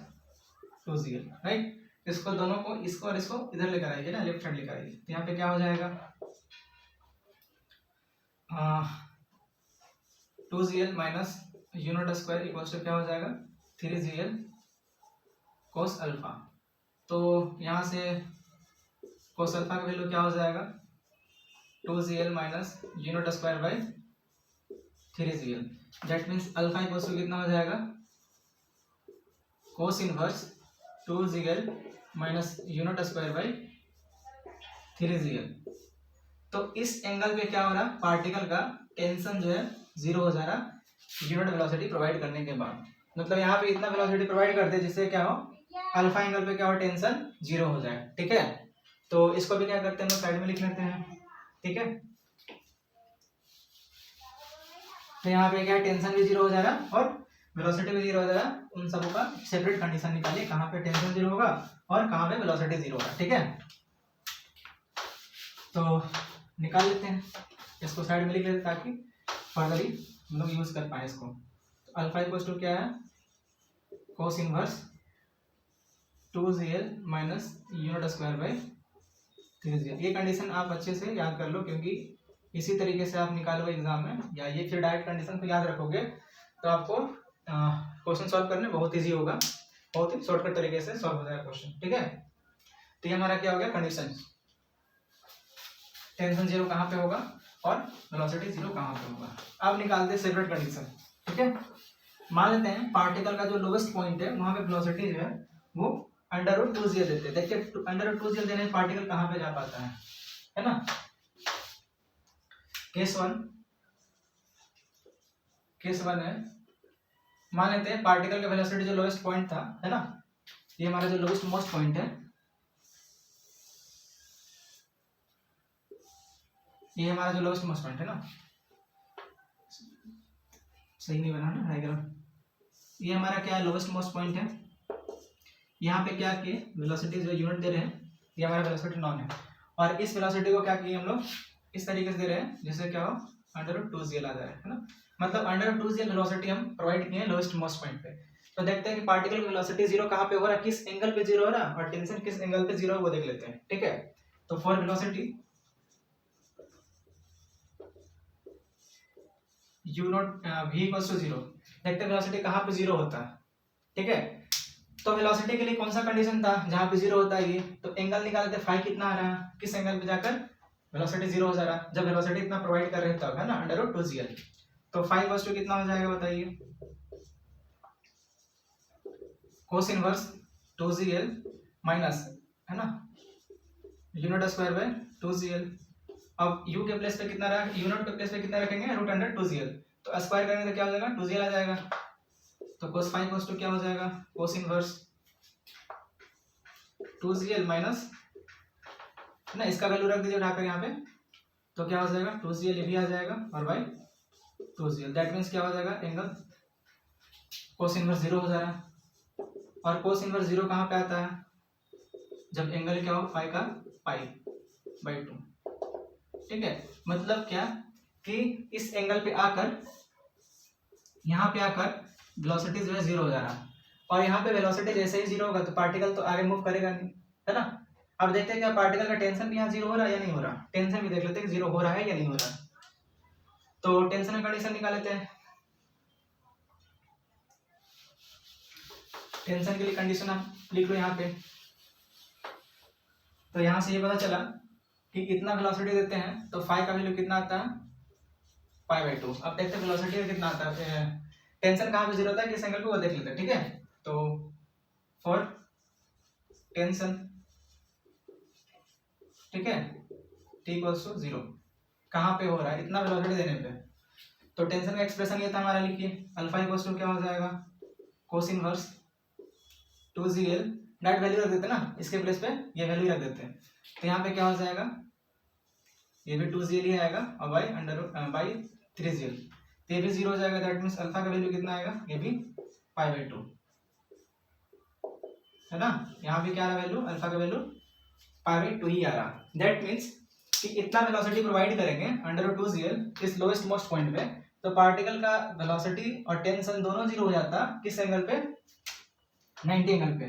2gl, right. इसको दोनों को, इसको और इसको इधर लेकर आइए ना, लेफ्ट साइड लेकर आइए। तो यहाँ पे क्या हो जाएगा 2gl minus U nought square equals to क्या हो जाएगा 3gl cos अल्फा। तो यहाँ से cos अल्फा का वैल्यू क्या हो जाएगा 2gl minus U nought square by 3gl। That means alpha equals to कितना हो जाएगा cos inverse 2gl minus U nought square by 3gl। तो इस एंगल पे क्या हो रहा, पार्टिकल का टेंशन जो है जीरो हो जा रहा यूनिट वेलोसिटी प्रोवाइड करने के बाद। मतलब यहाँ पे इतना वेलोसिटी प्रोवाइड करते हैं जिससे क्या हो अल्फा एंगल पे क्या हो टेंशन जीरो हो जाए, ठीक है। तो इसको भी क्या करते हैं हम लोग साइड में लिख लेते हैं, ठीक है। तो यहाँ पे क्या टेंशन भी जीरो हो जा रहा और वेलोसिटी भी जीरो हो जा रहा। उन सबों का सेपरेट कंडीशन निकालिए, कहाँ पे टेंशन जीरो होगा और कहाँ पे वेलोसिटी जीरो होगा, ठीक है। तो निकाल लेते हैं, इसको साइड में लिख लेते हैं ताकि फर्दरली हम लोग यूज कर पाए इसको। तो अल्फा इक्वल्स टू क्या है cos inverse 2gl minus U nought square by 3gl। ये कंडीशन आप अच्छे से याद कर लो, क्योंकि इसी तरीके से आप निकालोगे एग्जाम में, या ये फिर डायरेक्ट कंडीशन को याद रखोगे तो आपको क्वेश्चन सॉल्व करने बहुत ईजी होगा, बहुत ही शॉर्टकट तरीके से सॉल्व हो जाएगा क्वेश्चन, ठीक है। तो ये हमारा क्या हो गया कंडीशन, टेंशन जीरो कहाँ पे होगा और वेलोसिटी जीरो कहाँ पे होगा। अब निकालते हैं सेपरेट कंडीशन, ठीक है। मान लेते हैं पार्टिकल का जो लोवेस्ट पॉइंट है वहां पे वेलोसिटी जो है वो √2gl देते हैं। देखिए √2gl देने पार्टिकल कहाँ पे जा पाता है ना। केस वन है, मान लेते हैं पार्टिकल का वेलोसिटी जो लोवेस्ट पॉइंट था, है ना, ये हमारा जो लोवेस्ट मोस्ट पॉइंट है, ये हमारा जो लोवेस्ट मोस्ट पॉइंट है ना, सही नहीं बना ना डायग्राम। ये हमारा क्या है लोवेस्ट मोस्ट पॉइंट है। यहाँ पे क्या किए वेलोसिटी जो यूनिट दे रहे हैं ये हमारा वेलोसिटी नॉन है, और इस वेलोसिटी को क्या किए हम लोग इस तरीके से दे रहे हैं जिससे क्या हो √2gl आ जाए, है ना। मतलब √2gl वेलोसिटी हम प्रोवाइड किए लोवेस्ट मोस्ट पॉइंट पे। तो देखते हैं कि पार्टिकल की वेलोसिटी जीरो कहाँ पे हो रहा है, किस एंगल पे जीरो हो रहा है और टेंशन किस एंगल पे जीरो है वो देख लेते हैं, ठीक है। तो for velocity U nought v equals to zero, देखते हैं वेलोसिटी कहाँ पे जीरो होता है, ठीक है। तो वेलोसिटी के लिए कौन सा कंडीशन था जहाँ पे जीरो होता है ये, तो एंगल निकाल देते फाई कितना आ रहा है, किस एंगल पे जाकर वेलोसिटी जीरो हो जा रहा है, जब वेलोसिटी इतना प्रोवाइड कर रहे हैं तब, है ना, √2gl। तो फाई इक्वल्स टू कितना हो जाएगा बताइए cos इनवर्स 2gl माइनस, है ना, you nought square by 2gl। अब u के प्लेस पे कितना रहा, यू नॉट के प्लेस पे कितना रखेंगे √2gl, तो स्क्वायर करेंगे तो क्या हो जाएगा 2gl आ जाएगा। तो cos फाई इक्वल्स टू क्या हो जाएगा cos इनवर्स 2gl माइनस, है ना, इसका वैल्यू रख दीजिए उठाकर यहाँ पे, तो क्या हो जाएगा 2gl ये भी आ जाएगा और बाई 2gl। दैट मीन्स क्या हो जाएगा एंगल cos इनवर्स जीरो हो जा रहा है, और cos इनवर्स जीरो कहाँ पे आता है जब एंगल क्या हो फाई का π/2, ठीक है। मतलब क्या कि इस एंगल पे आकर यहाँ पे आकर वेलोसिटी जो है जीरो हो जा रहा है, और यहाँ पे वेलोसिटी जैसे ही जीरो होगा तो पार्टिकल तो आगे मूव करेगा नहीं, है ना। अब देखते हैं क्या पार्टिकल का टेंशन भी यहाँ जीरो हो रहा है या नहीं हो रहा, टेंशन भी देख लेते हैं कि जीरो हो रहा है या नहीं हो रहा। तो टेंशन का कंडीशन निकाल लेते हैं। टेंशन के लिए कंडीशन आप लिख लो यहाँ पे। तो यहाँ से ये पता चला कि इतना वेलोसिटी देते हैं तो फाई का वैल्यू कितना आता है π/2। अब देखते हैं वेलोसिटी का कितना आता है, टेंशन कहाँ पे जीरो होता है किस एंगल पे वो देख लेते हैं, ठीक है। तो फॉर टेंशन, ठीक है, t इक्वल्स टू जीरो कहाँ पे हो रहा है इतना वेलोसिटी देने पे, तो टेंशन का एक्सप्रेशन ये था हमारा, लिखिए अल्फा इक्वल्स टू क्या हो जाएगा cos inverse 2gl, direct value रख देते ना, इसके प्लेस पे ये वैल्यू रख देते हैं। तो यहाँ पे क्या हो जाएगा ये भी 2gl ही आएगा और बाई 3gl, तो ये भी जीरो हो जाएगा। दैट मीन्स अल्फा का वैल्यू कितना आएगा ये भी π/2, है ना। यहाँ भी क्या आ रहा वैल्यू अल्फा का वैल्यू π/2 ही आ रहा। दैट मीन्स कि इतना वेलोसिटी प्रोवाइड करेंगे √2gl इस लोएस्ट मोस्ट पॉइंट पे तो पार्टिकल का वेलोसिटी और टेंशन दोनों जीरो हो जाता किस एंगल पे, 90 एंगल पे,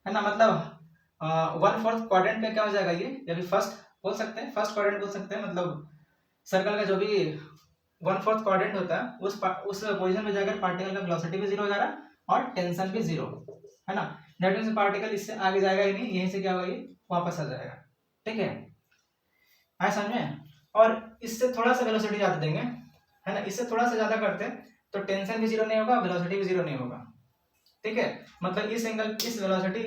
है ना। मतलब 1/4 क्वाड्रेंट पे क्या हो जाएगा ये, या फिर फर्स्ट बोल सकते हैं, फर्स्ट क्वाड्रेंट बोल सकते हैं। मतलब सर्कल का जो भी 1/4 क्वाड्रेंट होता है उस पोजीशन में जाकर पार्टिकल का वेलोसिटी भी जीरो हो जा रहा है और टेंशन भी जीरो, है ना। दैट मींस पार्टिकल इससे आगे जाएगा ही नहीं, यहीं से क्या होगा ये वापस आ जाएगा। ठीक है, आए समझ में। और इससे थोड़ा सा वेलोसिटी ज्यादा देंगे, है ना, इससे थोड़ा सा ज्यादा करते हैं तो टेंशन भी जीरो नहीं होगा, वेलोसिटी भी जीरो नहीं होगा। ठीक है, मतलब इस एंगल, इस वेलोसिटी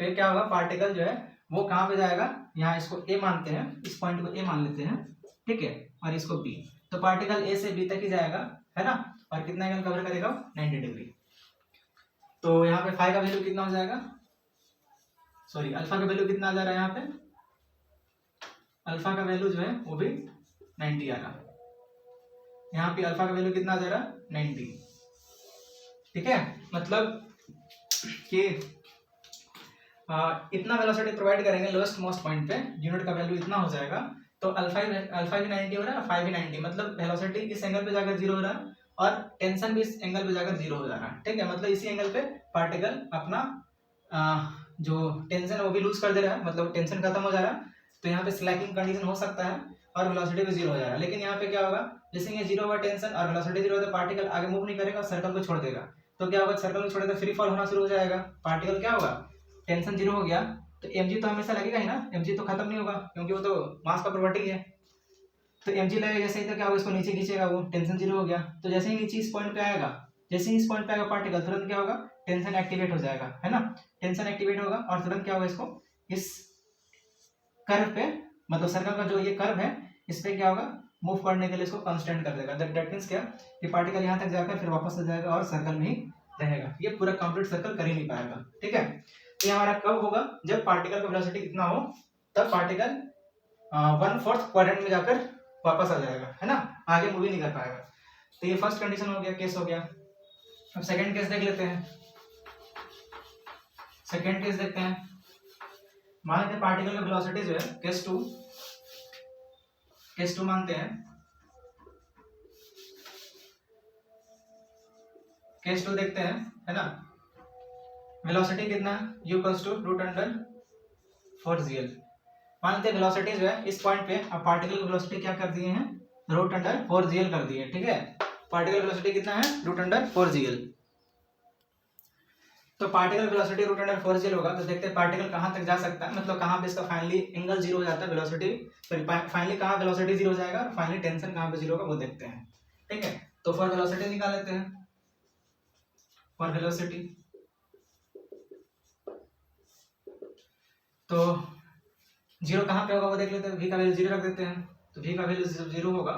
पे क्या होगा, पार्टिकल जो है वो कहाँ पे जाएगा, यहाँ इसको ए मानते हैं, इस पॉइंट को ए मान लेते हैं, ठीक है, और इसको बी। तो पार्टिकल ए से बी तक ही जाएगा, है ना, और कितना एंगल कवर करेगा, 90 डिग्री। तो यहाँ पे फाई का वैल्यू कितना हो जाएगा, सॉरी अल्फा का वैल्यू कितना आ जा रहा है, यहाँ पे अल्फा का वैल्यू जो है वो भी 90 आ रहा है। यहाँ पे अल्फा का वैल्यू कितना आ जा रहा है, 90। ठीक है, मतलब कि इतना वेलोसिटी प्रोवाइड करेंगे लोएस्ट मोस्ट पॉइंट पे, यूनिट का वैल्यू इतना हो जाएगा। तो अल्फा भी 90 हो रहा है, फाई भी 90, मतलब वेलोसिटी इस एंगल पे जाकर जीरो हो रहा है और टेंशन भी इस एंगल पे जाकर जीरो हो जा रहा है। ठीक है, मतलब इसी एंगल पे पार्टिकल अपना जो टेंशन है वो भी लूज कर दे रहा है, मतलब टेंशन खत्म हो जा रहा है। तो यहाँ पे स्लैकिंग कंडीशन हो सकता है और वेलोसिटी भी जीरो हो जाएगा। लेकिन यहाँ पे क्या होगा, जैसे ये जीरो होगा टेंशन और वेलोसिटी जीरो तो पार्टिकल आगे मूव नहीं करेगा, सर्कल को छोड़ देगा। तो क्या होगा, सर्कल को छोड़ेगा, फ्री फॉल होना शुरू हो जाएगा। पार्टिकल क्या होगा, टेंशन जीरो हो गया तो mg तो हमेशा लगेगा ही ना, mg तो खत्म नहीं होगा क्योंकि वो तो मास का प्रॉपर्टी है। तो mg लगेगा जैसे ही, तो क्या होगा, इसको नीचे खींचेगा, वो टेंशन जीरो हो गया। तो जैसे ही नीचे इस पॉइंट पे आएगा, जैसे ही इस पॉइंट पे आएगा पार्टिकल, तुरंत क्या होगा, टेंशन एक्टिवेट हो जाएगा, है ना। टेंशन एक्टिवेट होगा और तुरंत क्या होगा, इसको इस कर्व पे, मतलब सर्कल का जो ये कर्व है इस पे क्या होगा, मूव करने के लिए इसको कांस्टेंट कर देगा। दैट मींस क्या, कि पार्टिकल यहाँ तक जाकर फिर वापस आ जाएगा और सर्कल में ही रहेगा, ये पूरा कंप्लीट सर्कल कर ही नहीं पाएगा। ठीक है, तो ये हमारा कब होगा, जब पार्टिकल का वेलोसिटी कितना हो, तब पार्टिकल 1/4 क्वाड्रेंट में जाकर वापस आ जाएगा, है ना, आगे मूव ही नहीं कर पाएगा। तो ये फर्स्ट कंडीशन हो गया, केस हो गया। अब सेकंड केस देख लेते हैं। सेकंड केस देखते हैं। मान लेते हैं पार्टिकल का वेलोसिटी जो है केस टू मानते हैं, केस टू देखते हैं, है ना। वेलोसिटी कितना है, u इक्वल्स टू √4gl। मान लेते हैं वेलोसिटी जो है इस पॉइंट पे, अब पार्टिकल की वेलोसिटी क्या कर दिए हैं, √4gl कर दिए। ठीक है, पार्टिकल वेलोसिटी कितना है, √4gl। तो पार्टिकल वेलोसिटी √4gl होगा, तो देखते हैं पार्टिकल कहां तक जा सकता है, मतलब कहां पे इसका फाइनली एंगल जीरो हो जाता है, वेलोसिटी फाइनली कहां वेलोसिटी जीरो हो जाएगा और फाइनली टेंशन कहां पे जीरो होगा वो देखते हैं। ठीक है, तो फॉर वेलोसिटी निकाल लेते हैं। फॉर वेलोसिटी तो जीरो कहाँ पे होगा वो देख लेते हैं, v का वैल्यू जीरो रख देते हैं। तो v का वैल्यू जब जीरो होगा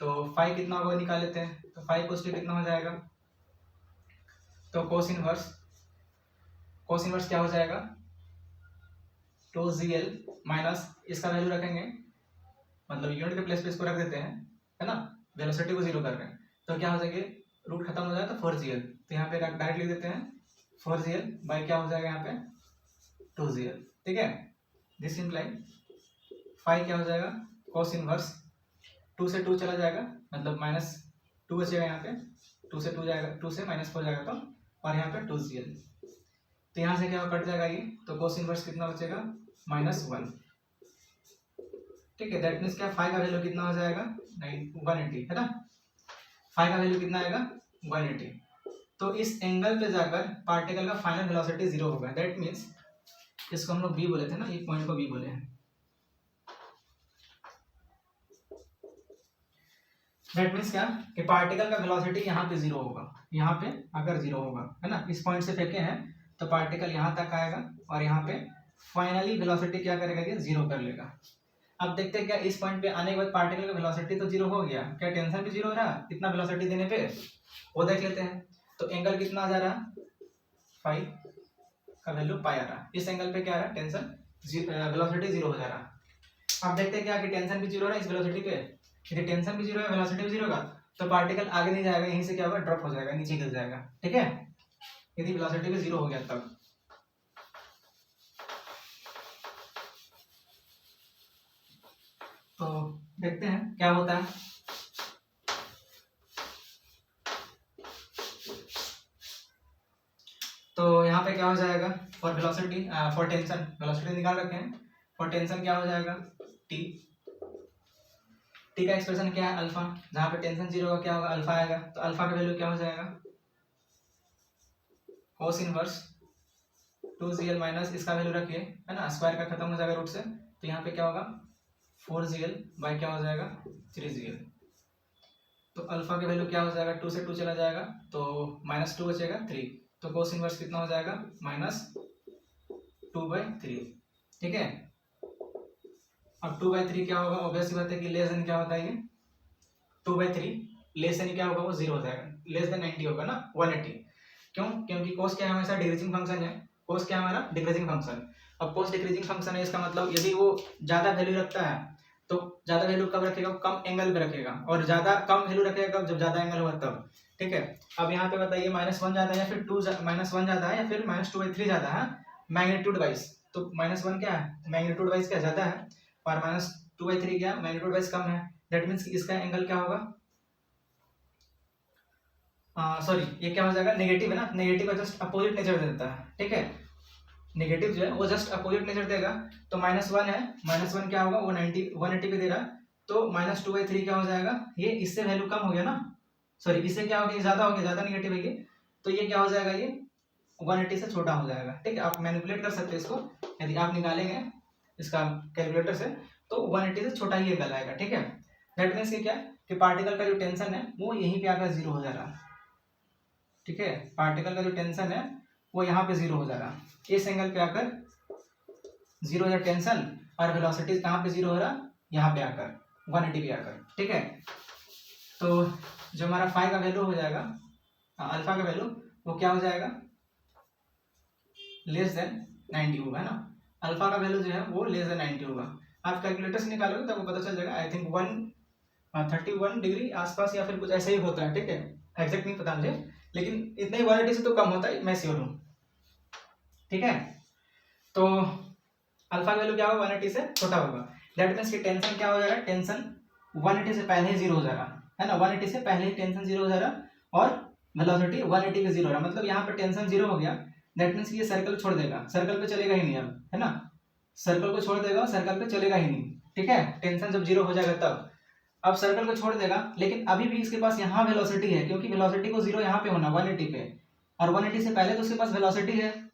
तो फाई कितना होगा निकाल लेते हैं। तो फाई पॉजिटिव कितना हो जाएगा, तो कोस इनवर्स क्या हो जाएगा, 2gl माइनस इसका वैल्यू रखेंगे, मतलब यूनिट के प्लेस पे इसको रख देते हैं, है ना, वेलोसिटी को जीरो कर रहे हैं। तो क्या हो जाएगा, रूट खत्म हो जाए तो 4gl, तो यहाँ पे डायरेक्ट लिख देते हैं 4gl बाई क्या हो जाएगा यहाँ पे 2gl। ठीक है, दिस इम्प्लाई फाई क्या हो जाएगा, कोस इनवर्स 2 से 2 चला जाएगा, मतलब -2 बचेगा यहाँ पे, 2 से 2 जाएगा, 2 से -4 जाएगा तो, और यहाँ पे 2gl। तो यहाँ से क्या कट जाएगा ये, तो कोस इनवर्स कितना बचेगा, -1। ठीक है, दैट मीन्स क्या, फाई का वैल्यू कितना हो जाएगा, 180, है ना। फाई का वैल्यू कितना आएगा, 180। तो इस एंगल पे जाकर पार्टिकल का फाइनल वेलोसिटी जीरो होगा। दैट मीन्स इसको हम लोग बी बोले थे ना, एक पॉइंट को बी बोले हैं। दैट मीन्स क्या, कि पार्टिकल का वेलोसिटी यहाँ पे जीरो होगा, यहाँ पे अगर जीरो होगा, है ना, इस पॉइंट से फेंके हैं तो पार्टिकल यहाँ तक आएगा और यहाँ पे फाइनली वेलोसिटी क्या करेगा, ये जीरो कर लेगा। अब देखते हैं क्या, इस पॉइंट पे आने के बाद पार्टिकल का वेलोसिटी तो जीरो हो गया, क्या टेंशन भी जीरो हो रहा इतना वेलोसिटी देने पे, वो देख लेते हैं। तो एंगल कितना आ जा रहा, फाई का वैल्यू पाई आ रहा, इस एंगल पे क्या आ रहा, टेंशन वेलोसिटी जीरो हो जा रहा। अब देखते हैं क्या, कि टेंशन भी जीरो है इस वेलोसिटी पे, यदि टेंशन भी जीरो है वेलोसिटी भी जीरो होगा तो पार्टिकल आगे नहीं जाएगा, यहीं से क्या होगा, ड्रॉप हो जाएगा, नीचे गिर जाएगा। ठीक है, यदि वेलोसिटी भी जीरो हो गया तब। तो देखते हैं क्या होता है। तो यहाँ पे क्या हो जाएगा, for velocity for tension, velocity निकाल रखे हैं, फॉर टेंशन क्या हो जाएगा, टी, टी का एक्सप्रेशन क्या है अल्फा, जहाँ पे टेंशन जीरो होगा क्या होगा, अल्फा आएगा, तो अल्फा का वैल्यू क्या हो जाएगा, कोस इनवर्स 2gl माइनस इसका वैल्यू रखिए, है ना, स्क्वायर का खत्म हो जाएगा रूट से, तो यहाँ पे क्या होगा 4gl बाई क्या हो जाएगा 3gl, तो अल्फा का वैल्यू क्या हो जाएगा, 2 से 2 चला जाएगा तो -2 बचेगा 3, तो कोस इनवर्स कितना हो जाएगा -2/3, ठीक है। अब 2/3 क्या होगा, ऑब्वियस सी बात है कि लेस देन क्या होता है ये 2/3, लेस देन क्या होगा वो 0 हो जाएगा, लेस देन 90 होगा ना 180, क्यों, क्योंकि कोस क्या है हमेशा डिक्रीजिंग फंक्शन है, कोस क्या है हमारा डिक्रीजिंग फंक्शन, अब कोस डिक्रीजिंग फंक्शन है, इसका मतलब यदि वो ज्यादा वैल्यू रखता है तो ज्यादा वैल्यू कब रखेगा, कम एंगल पे रखेगा, और ज्यादा कम वैल्यू रखेगा कब, जब ज्यादा एंगल होगा तब, ठीक है। अब यहाँ पे बताइए -1 ज्यादा है या फिर -1 ज्यादा है या फिर -2/3 ज्यादा है मैग्नीट्यूड वाइज, तो -1 क्या है मैग्नीट्यूड वाइज क्या ज्यादा है, और -2/3 क्या मैग्नीट्यूड वाइज कम है, दैट मीन्स इसका एंगल क्या होगा, सॉरी ये क्या हो जाएगा नेगेटिव है ना, नेगेटिव का जस्ट अपोजिट नेचर देता है, ठीक है, नेगेटिव जो है वो जस्ट अपोजिट नेचर देगा, तो -1 है, -1 क्या होगा वो 180 पे दे रहा है, तो -2/3 क्या हो जाएगा, ये इससे वैल्यू कम हो गया ना, सॉरी इससे क्या हो गया ज्यादा हो गया, ज्यादा नेगेटिव है ये, तो ये क्या हो जाएगा ये 180 से छोटा हो जाएगा, ठीक है। आप मैनिपुलेट कर सकते हैं इसको, यदि आप निकालेंगे इसका कैलकुलेटर से तो 180 से छोटा ही एंगल आएगा, ठीक है। दैट मीन्स क्या कि पार्टिकल का जो टेंशन है वो यहीं पे आकर 0 हो जा रहा है, ठीक है, पार्टिकल का जो टेंशन है वो यहाँ पे 0 हो जा रहा है, इस एंगल पे आकर 0 हो जाए टेंशन, और वेलोसिटी कहाँ पे 0 हो रहा, यहाँ पे आकर 180 पे आकर, ठीक है। तो जो हमारा फाई का वैल्यू हो जाएगा, अल्फा का वैल्यू वो क्या हो जाएगा लेस देन 90 होगा, है ना, अल्फा का वैल्यू जो है वो लेस देन 90 होगा, आप कैलकुलेटर से निकालोगे तो आपको पता चल जाएगा, आई थिंक 131 डिग्री आसपास या फिर कुछ ऐसे ही होता है, ठीक है, एग्जैक्ट नहीं पता मुझे, लेकिन इतना ही 180 से तो कम होता है, मैं श्योर हूँ, ठीक है। तो अल्फा वैल्यू क्या होगा 180 से छोटा होगा, दैट मीन्स कि टेंशन क्या हो जाएगा, टेंशन 180 से पहले ही 0 हो जाएगा, है ना, 180 से पहले ही टेंशन 0 हो जा रहा, और वेलोसिटी 180 पे 0 हो रहा, मतलब यहाँ पे टेंशन 0 हो गया, दैट मीन्स ये सर्कल छोड़ देगा, सर्कल पे चलेगा ही नहीं अब, है ना, सर्कल को छोड़ देगा, सर्कल पे चलेगा ही नहीं, ठीक है, टेंशन जब 0 हो जाएगा तब, अब सर्कल को छोड़ देगा, लेकिन अभी भी इसके पास यहाँ वेलोसिटी है, क्योंकि वेलोसिटी को 0 यहाँ पे होना 180 पे, और 180 से पहले तो उसके पास वेलोसिटी है,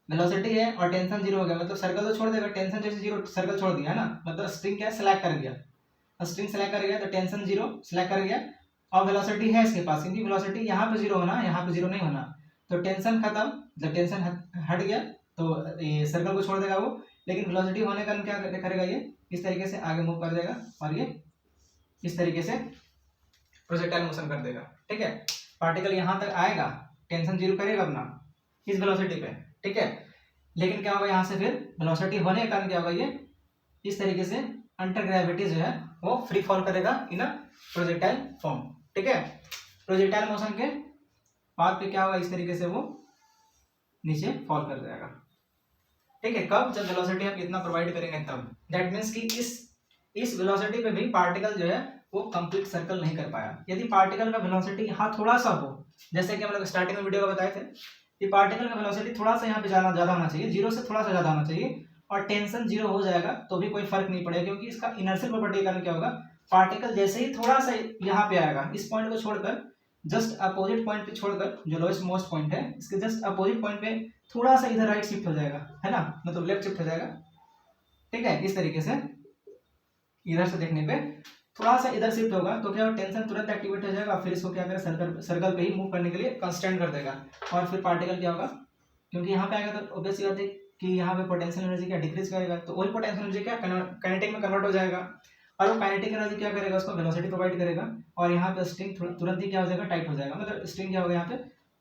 वेलोसिटी है और टेंशन 0 हो गया, मतलब सर्कल तो छोड़ देगा, टेंशन जैसे 0 सर्कल छोड़ दिया है ना, मतलब स्ट्रिंग क्या सेलेक्ट कर गया, स्ट्रिंग सेलेक्ट कर गया तो टेंशन 0 सेलेक्ट कर गया, और वेलोसिटी है इसके पास, क्योंकि वेलोसिटी यहाँ पे 0 होना, यहाँ पे 0 नहीं होना, तो टेंशन खत्म, जब टेंशन हट गया तो ये सर्कल को छोड़ देगा वो, लेकिन वेलोसिटी होने का क्या करेगा, ये इस तरीके से आगे मूव कर देगा, और ये इस तरीके से प्रोजेक्टाइल मोशन कर देगा, ठीक है, पार्टिकल यहाँ तक आएगा, टेंशन 0 करेगा अपना इस वेलोसिटी पे, ठीक है, लेकिन क्या होगा यहाँ से फिर वेलोसिटी होने के कारण क्या होगा, ये इस तरीके से अंडर ग्रेविटी जो है वो फ्री फॉल करेगा इन अ प्रोजेक्टाइल फॉर्म, ठीक है। प्रोजेक्टाइल मोशन के बाद पे क्या होगा, इस तरीके से वो नीचे फॉल कर जाएगा, ठीक है, कब, जब वेलोसिटी हम इतना प्रोवाइड करेंगे तब, दैट मीन्स कि इस वेलोसिटी पे भी पार्टिकल जो है वो कंप्लीट सर्कल नहीं कर पाया, यदि पार्टिकल का वेलोसिटी यहाँ थोड़ा सा हो, जैसे कि हम लोग स्टार्टिंग में वीडियो में बताए थे कि पार्टिकल का वेलोसिटी थोड़ा सा यहाँ पे ज्यादा होना चाहिए, 0 से थोड़ा सा ज्यादा होना चाहिए, और टेंशन 0 हो जाएगा तो भी कोई फर्क नहीं पड़ेगा, क्योंकि इसका इनर्शियल प्रॉपर्टी के कारण क्या होगा, पार्टिकल जैसे ही थोड़ा सा यहाँ पे आएगा, इस पॉइंट को छोड़कर जस्ट अपोजिट पॉइंट पे छोड़कर, जो लोएस्ट मोस्ट पॉइंट है इसके जस्ट अपोजिट पॉइंट पे थोड़ा सा इधर राइट शिफ्ट हो जाएगा, है ना, मतलब लेफ्ट शिफ्ट हो जाएगा, ठीक है, इस तरीके से इधर से देखने पे थोड़ा सा इधर शिफ्ट होगा तो क्या टेंशन तुरंत एक्टिवेट हो जाएगा, फिर इसको क्या करेगा सर्कल पे ही मूव करने के लिए कंस्टेंट कर देगा, और फिर पार्टिकल क्या होगा, क्योंकि यहाँ पे आएगा तो ऑब्वियस बात है कि यहाँ पे पोटेंशियल एनर्जी क्या डिक्रीज करेगा, तो वही पोटेंशियल एनर्जी क्या काइनेटिक में कन्वर्ट हो जाएगा, और वो काइनेटिक एनर्जी क्या करेगा, उसको वेलोसिटी प्रोवाइड करेगा, और यहाँ पे स्ट्रिंग तुरंत ही क्या हो जाएगा टाइट हो जाएगा, मतलब स्ट्रिंग क्या होगा यहाँ पे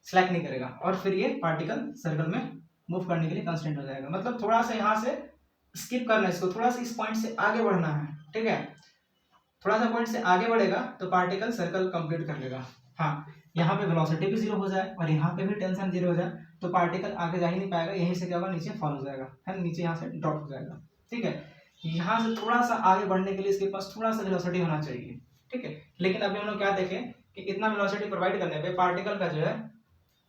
स्लैक नहीं करेगा, और फिर ये पार्टिकल सर्कल में मूव करने के लिए कंस्टेंट हो जाएगा, मतलब थोड़ा सा यहाँ से स्किप करना है इसको, थोड़ा सा इस पॉइंट से आगे बढ़ना है, ठीक है, थोड़ा सा पॉइंट से आगे बढ़ेगा तो पार्टिकल सर्कल कंप्लीट कर लेगा, हाँ, यहाँ पे वेलोसिटी भी 0 हो जाए और यहाँ पे भी टेंशन 0 हो जाए तो पार्टिकल आगे जा ही नहीं पाएगा, यहीं से क्या होगा नीचे फॉल हो जाएगा, है नीचे यहाँ से ड्रॉप हो जाएगा, ठीक है। यहाँ से थोड़ा सा आगे बढ़ने के लिए इसके पास थोड़ा सा वेलोसिटी होना चाहिए, ठीक है, लेकिन अभी हम लोग क्या देखें कि इतना वेलोसिटी प्रोवाइड करने पे पार्टिकल का जो है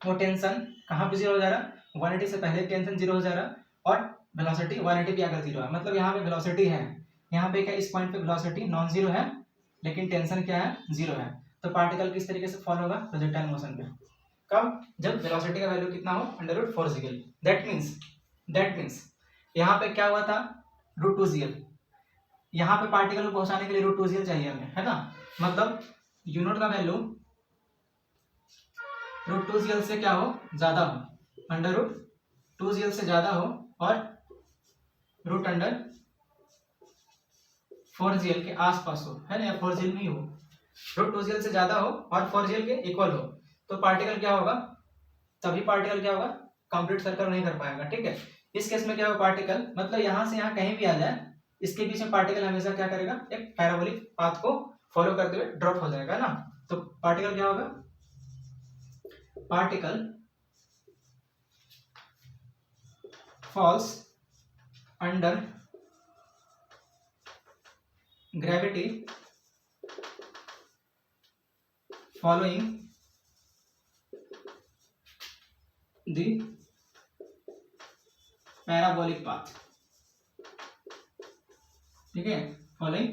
वो टेंशन कहाँ पे 0 हो जा रहा है, 180 से पहले टेंशन जीरो हो जा रहा है और वेलोसिटी 180 पे आकर जीरो है, मतलब यहाँ पे वेलोसिटी है, यहाँ पे क्या इस पॉइंट पे वेलोसिटी नॉन जीरो है लेकिन टेंशन क्या है, जीरो है। तो पार्टिकल किस तरीके से फॉलो होगा प्रोजेक्टाइल मोशन पे, कब, जब वेलोसिटी का वैल्यू कितना हो √4gl। दैट मीन्स यहाँ पे क्या हुआ था √2gl, यहाँ पे पार्टिकल को पहुंचाने के लिए √2gl चाहिए हमें, है ना, मतलब यूनिट का वैल्यू √2gl से क्या हो, ज्यादा हो, √2gl से ज्यादा हो और √4gl के आसपास हो, है ना, या 4gl में ही हो, √2gl से ज्यादा हो और 4gl के इक्वल हो, तो पार्टिकल क्या होगा, तभी पार्टिकल क्या होगा, कंप्लीट सर्कल नहीं कर पाएगा, ठीक है। इस केस में क्या होगा, पार्टिकल मतलब यहां से यहां कहीं भी आ जाए, इसके बीच में पार्टिकल हमेशा क्या करेगा, एक पैराबोलिक पाथ को फॉलो करते हुए ड्रॉप हो जाएगा ना। तो पार्टिकल क्या होगा, particle falls under gravity following the parabolic path, ठीक है, फॉलोइंग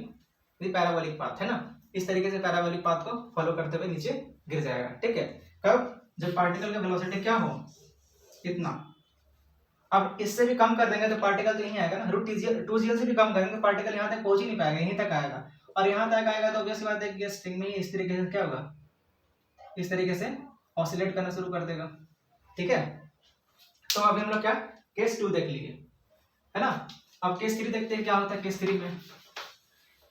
द पैराबोलिक पाथ, है ना, इस तरीके से पैराबोलिक पाथ को फॉलो करते हुए नीचे गिर जाएगा, ठीक है। कब, जब पार्टिकल का वेलोसिटी क्या हो, इतना। अब इससे भी कम कर देंगे तो पार्टिकल तो यहीं आएगा ना, √2gl से भी कम करेंगे तो पार्टिकल यहाँ तक पहुंच ही नहीं पाएगा, यहीं तक आएगा, और यहाँ तक आएगा तो ऑब्वियस बात है कि स्ट्रिंग में इस तरीके से क्या होगा, इस तरीके से ऑसिलेट करना शुरू कर देगा, ठीक है। तो अभी हम लोग क्या केस 2 देख लिए, है ना। अब केस 3 देखते हैं क्या होता है केस 3 में।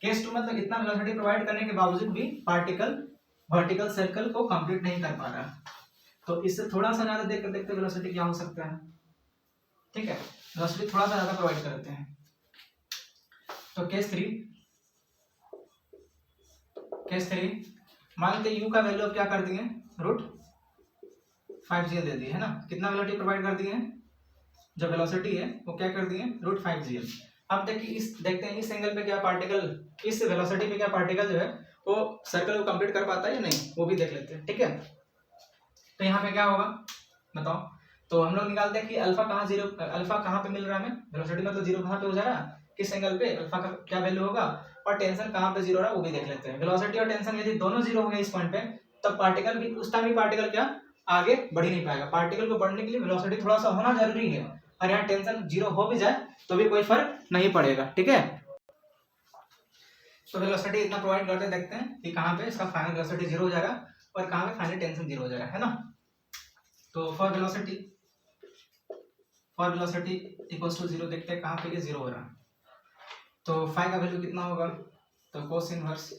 केस 2 मतलब इतना वेलोसिटी प्रोवाइड करने के बावजूद भी पार्टिकल वर्टिकल सर्कल को कंप्लीट नहीं कर पा रहा, तो इससे थोड़ा सा ज्यादा देखकर देखते वेलोसिटी क्या हो सकता है, ठीक है, वेलोसिटी थोड़ा सा ज्यादा प्रोवाइड करते हैं। तो केस 3 मान लेते u का वैल्यू अब क्या कर दिए, √5gl दे दिए, है ना, कितना वेलोसिटी प्रोवाइड कर दिए, जो वेलोसिटी है वो क्या कर दिए √5gl। अब देखिए देखते हैं इस एंगल पे क्या पार्टिकल, इस वेलोसिटी पे क्या पार्टिकल जो है वो सर्कल को कंप्लीट कर पाता है या नहीं, वो भी देख लेते हैं, ठीक है। तो यहाँ पे क्या होगा बताओ, तो हम लोग निकालते हैं कि अल्फा कहाँ पे मिल रहा है हमें, वेलोसिटी मतलब जीरो कहाँ पे हो जा रहा है, किस एंगल पे, अल्फा का क्या वैल्यू होगा, और टेंशन कहाँ पे जीरो हो रहा है वो भी देख लेते हैं। वेलोसिटी और टेंशन यदि दोनों जीरो हो गए इस पॉइंट पे, तब पार्टिकल भी उस टाइम भी पार्टिकल क्या आगे बढ़ ही नहीं पाएगा। पार्टिकल को बढ़ने के लिए वेलोसिटी थोड़ा सा होना जरूरी है, और यहाँ टेंशन जीरो हो भी जाए तो भी कोई फर्क नहीं पड़ेगा, ठीक है। तो वेलोसिटी इतना प्रोवाइड करते देखते हैं कि कहाँ पे इसका फाइनल वेलोसिटी जीरो हो जा रहा है और कहाँ पे फाइनल टेंशन जीरो हो जा रहा है ना। तो for velocity equals to zero देखते हैं कहाँ पे ये जीरो हो रहा है। तो फाई का वैल्यू कितना होगा, तो कोस इनवर्स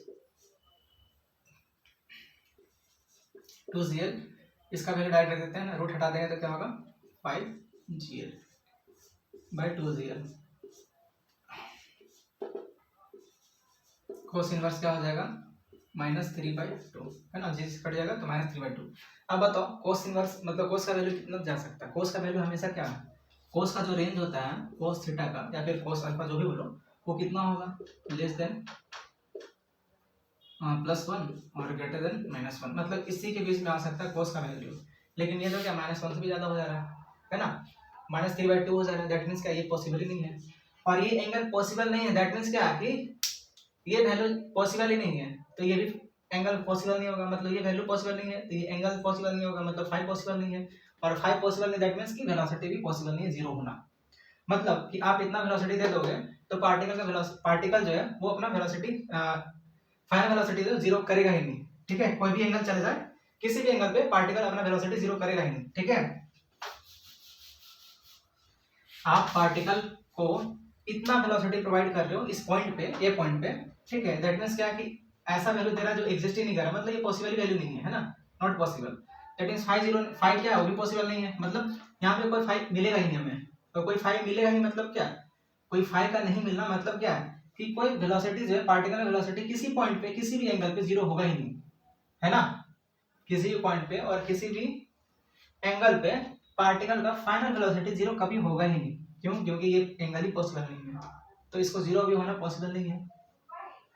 2gl, इसका वैल्यू डायरेक्ट रख देते हैं ना, रूट हटा देंगे तो क्या होगा 5gl bye 2gl। Cos inverse क्या हो जाएगा -3/2, है ना, जी कट जाएगा तो -3/2। अब बताओ कोस इनवर्स मतलब कोस का वैल्यू कितना जा सकता है, कोस का वैल्यू हमेशा क्या है, कोस का जो रेंज होता है कोस थीटा का या फिर कोस अल्फा जो भी बोलो, वो कितना होगा, लेस देन +1 और ग्रेटर देन -1, मतलब इसी के बीच में आ सकता है कोस का वैल्यू। लेकिन ये तो क्या -1 से भी ज्यादा हो जा रहा है ना, -3/2 हो जा रहा है, दैट मीन्स क्या ये पॉसिबल ही नहीं है, और ये एंगल पॉसिबल नहीं है, दैट मीन्स क्या कि ये वैल्यू पॉसिबल ही नहीं है, तो ये भी एंगल पॉसिबल नहीं होगा, मतलब ये वैल्यू पॉसिबल नहीं है तो ये एंगल पॉसिबल नहीं होगा, मतलब फाई पॉसिबल नहीं है, और फाई पॉसिबल नहीं दैट मीन्स की वेलोसिटी भी पॉसिबल नहीं है जीरो होना। मतलब कि आप इतना वेलोसिटी दे दोगे तो पार्टिकल जो है वो अपना वेलोसिटी फाइनल वेलोसिटी जो जीरो करेगा ही नहीं, ठीक है, कोई भी एंगल चले जाए किसी भी एंगल पे पार्टिकल अपना वेलोसिटी जीरो करेगा ही नहीं, ठीक है। आप पार्टिकल को इतना वेलोसिटी प्रोवाइड कर रहे हो इस पॉइंट पे, ये पॉइंट पे, ठीक है, दैट मींस क्या कि ऐसा वैल्यू दे रहा है जो एग्जिस्ट ही नहीं कर रहा, मतलब ये पॉसिबल वैल्यू नहीं है ना, not possible, that means phi क्या है वो भी पॉसिबल नहीं है, मतलब यहाँ पे कोई फाई मिलेगा ही नहीं हमें, तो कोई फाई मिलेगा ही मतलब क्या, कोई फाई का नहीं मिलना मतलब क्या है कि कोई वेलोसिटी जो है पार्टिकल वेलोसिटी किसी पॉइंट पे किसी भी एंगल पे जीरो होगा ही नहीं, है ना, किसी भी पॉइंट पे और किसी भी एंगल पे पार्टिकल का फाइनल वेलोसिटी जीरो कभी होगा ही नहीं, क्यों, क्योंकि ये एंगल ही पॉसिबल नहीं है, तो इसको जीरो भी होना पॉसिबल नहीं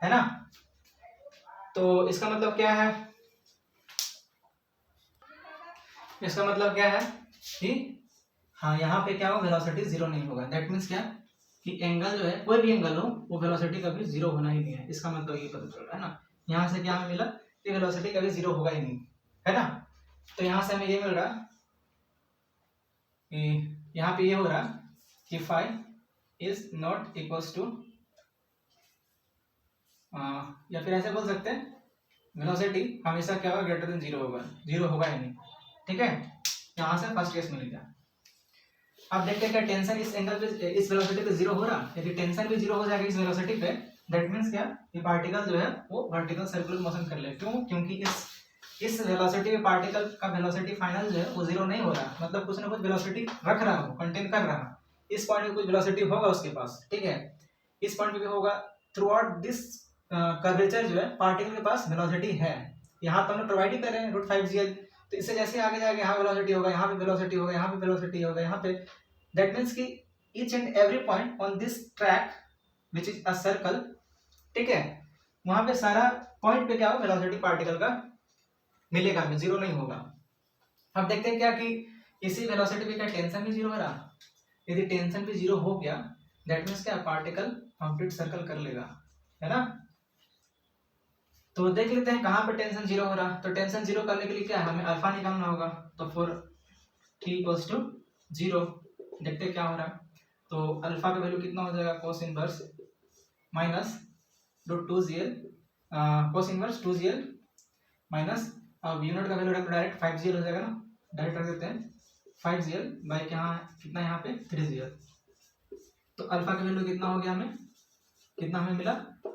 है ना। तो इसका मतलब क्या है, इसका मतलब क्या है कि हाँ यहाँ पे क्या होगा, वेलोसिटी जीरो नहीं होगा। दैट मीन्स क्या कि एंगल जो है, कोई भी एंगल हो, वो वेलोसिटी कभी जीरो होना ही नहीं है। इसका मतलब ये पता चल रहा है ना। यहाँ से क्या हमें मिला कि वेलोसिटी कभी जीरो होगा ही नहीं, है ना। तो यहाँ से हमें ये मिल रहा कि यहाँ पे ये हो रहा कि phi is not equals to, या फिर ऐसे बोल सकते हैं वेलोसिटी हमेशा क्या होगा, ग्रेटर देन जीरो होगा, जीरो होगा ही नहीं। ठीक है, यहाँ से फर्स्ट केस मिल गया। अब देखते हैं क्या टेंशन इस एंगल पे, इस वेलोसिटी पे जीरो हो रहा। यदि टेंशन भी जीरो हो जाएगा इस वेलोसिटी पे, दैट मींस क्या, ये पार्टिकल जो है वो वर्टिकल सर्कुलर मोशन कर ले। क्यों? क्योंकि इस वेलोसिटी पे पार्टिकल का वेलोसिटी फाइनल जो है वो जीरो नहीं हो रहा, मतलब कुछ ना कुछ वेलोसिटी रख रहा हो, कंटेन कर रहा। इस पॉइंट पे कुछ वेलोसिटी होगा उसके पास, ठीक है, इस पॉइंट पे भी होगा। थ्रू आउट दिस कर्वेचर जो है पार्टिकल के पास वेलोसिटी है। यहाँ तो हम प्रोवाइड ही कर रहे हैं √5gl, तो इससे जैसे आगे जाएगा यहाँ वेलोसिटी होगा, यहाँ पे वेलोसिटी होगा, यहाँ पे वेलोसिटी होगा, यहाँ पे। दैट मीन्स कि each and every point on this track which is a circle, ठीक है, वहां पे सारा पॉइंट पे क्या होगा, वेलोसिटी पार्टिकल का मिलेगा, हमें जीरो नहीं होगा। अब देखते हैं क्या कि इसी वेलोसिटी पे क्या टेंशन भी जीरो हो रहा। यदि टेंशन भी जीरो हो गया, दैट मीन्स क्या पार्टिकल कंप्लीट सर्कल कर लेगा, है ना। तो देख लेते हैं कहाँ पे टेंशन जीरो हो रहा। तो टेंशन जीरो करने के लिए क्या है, हमें अल्फा निकालना होगा। तो for t equals to zero देखते हैं क्या हो रहा है। तो अल्फा का वैल्यू कितना हो जाएगा, cos inverse minus √2gl, cos inverse 2gl minus, अब यूनिट का वैल्यू डायरेक्ट 5gl हो जाएगा ना, डायरेक्ट रख देते हैं 5gl बाई यहाँ कितना, यहाँ पे 3gl। तो अल्फा का वैल्यू कितना हो गया, हमें कितना हमें मिला,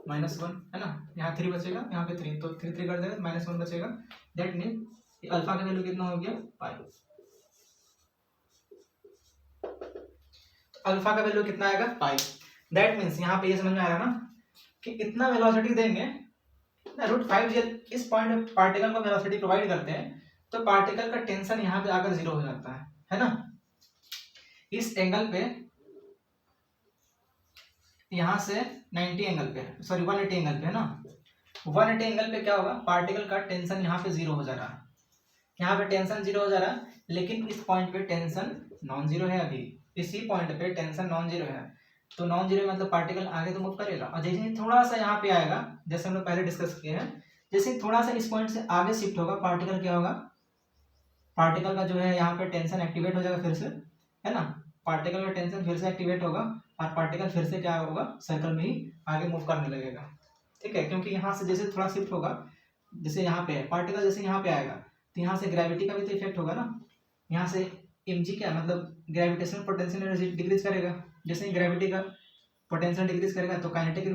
-1, है ना। यहाँ 3 बचेगा, यहाँ पे 3, तो 3 3 कर देगा, -1 बचेगा। दैट मीन अल्फा का वैल्यू कितना हो गया, पाई। तो अल्फा का वैल्यू कितना आएगा, पाई। दैट मीन्स यहाँ पे ये समझ में आ रहा है ना कि इतना वेलोसिटी देंगे ना, √5gl इस पॉइंट पे पार्टिकल को वेलोसिटी प्रोवाइड करते हैं, तो पार्टिकल का टेंशन यहाँ पे आकर जीरो हो जाता है ना। इस एंगल पे यहाँ से 90 एंगल पे, सॉरी 180 एंगल पे, है ना। 180 एंगल पे क्या होगा, पार्टिकल का टेंशन यहाँ पे जीरो हो जा रहा है। यहाँ पे टेंशन जीरो हो जा रहा है, लेकिन इस पॉइंट पे टेंशन नॉन जीरो है। अभी इसी पॉइंट पे टेंशन नॉन जीरो है, तो नॉन जीरो मतलब पार्टिकल आगे तो मूव करेगा। और जैसे ही थोड़ा सा यहाँ पे आएगा, जैसे हम लोग पहले डिस्कस किए हैं, जैसे ही थोड़ा सा इस पॉइंट से आगे शिफ्ट होगा पार्टिकल, क्या होगा, पार्टिकल का जो है यहाँ पे टेंशन एक्टिवेट हो जाएगा फिर से, है ना। पार्टिकल का टेंशन फिर से एक्टिवेट होगा और पार्टिकल फिर से क्या होगा, सर्कल में ही आगे मूव करने लगेगा, ठीक है। क्योंकि यहाँ से जैसे थोड़ा शिफ्ट होगा, जैसे यहाँ पे पार्टिकल जैसे यहाँ पे आएगा, तो यहाँ से ग्रेविटी का भी तो इफेक्ट होगा ना। यहाँ से mg क्या मतलब ग्रेविटेशनल पोटेंशियल एनर्जी डिक्रीज करेगा। जैसे ही ग्रेविटी का पोटेंशियल डिक्रीज करेगा तो काइनेटिक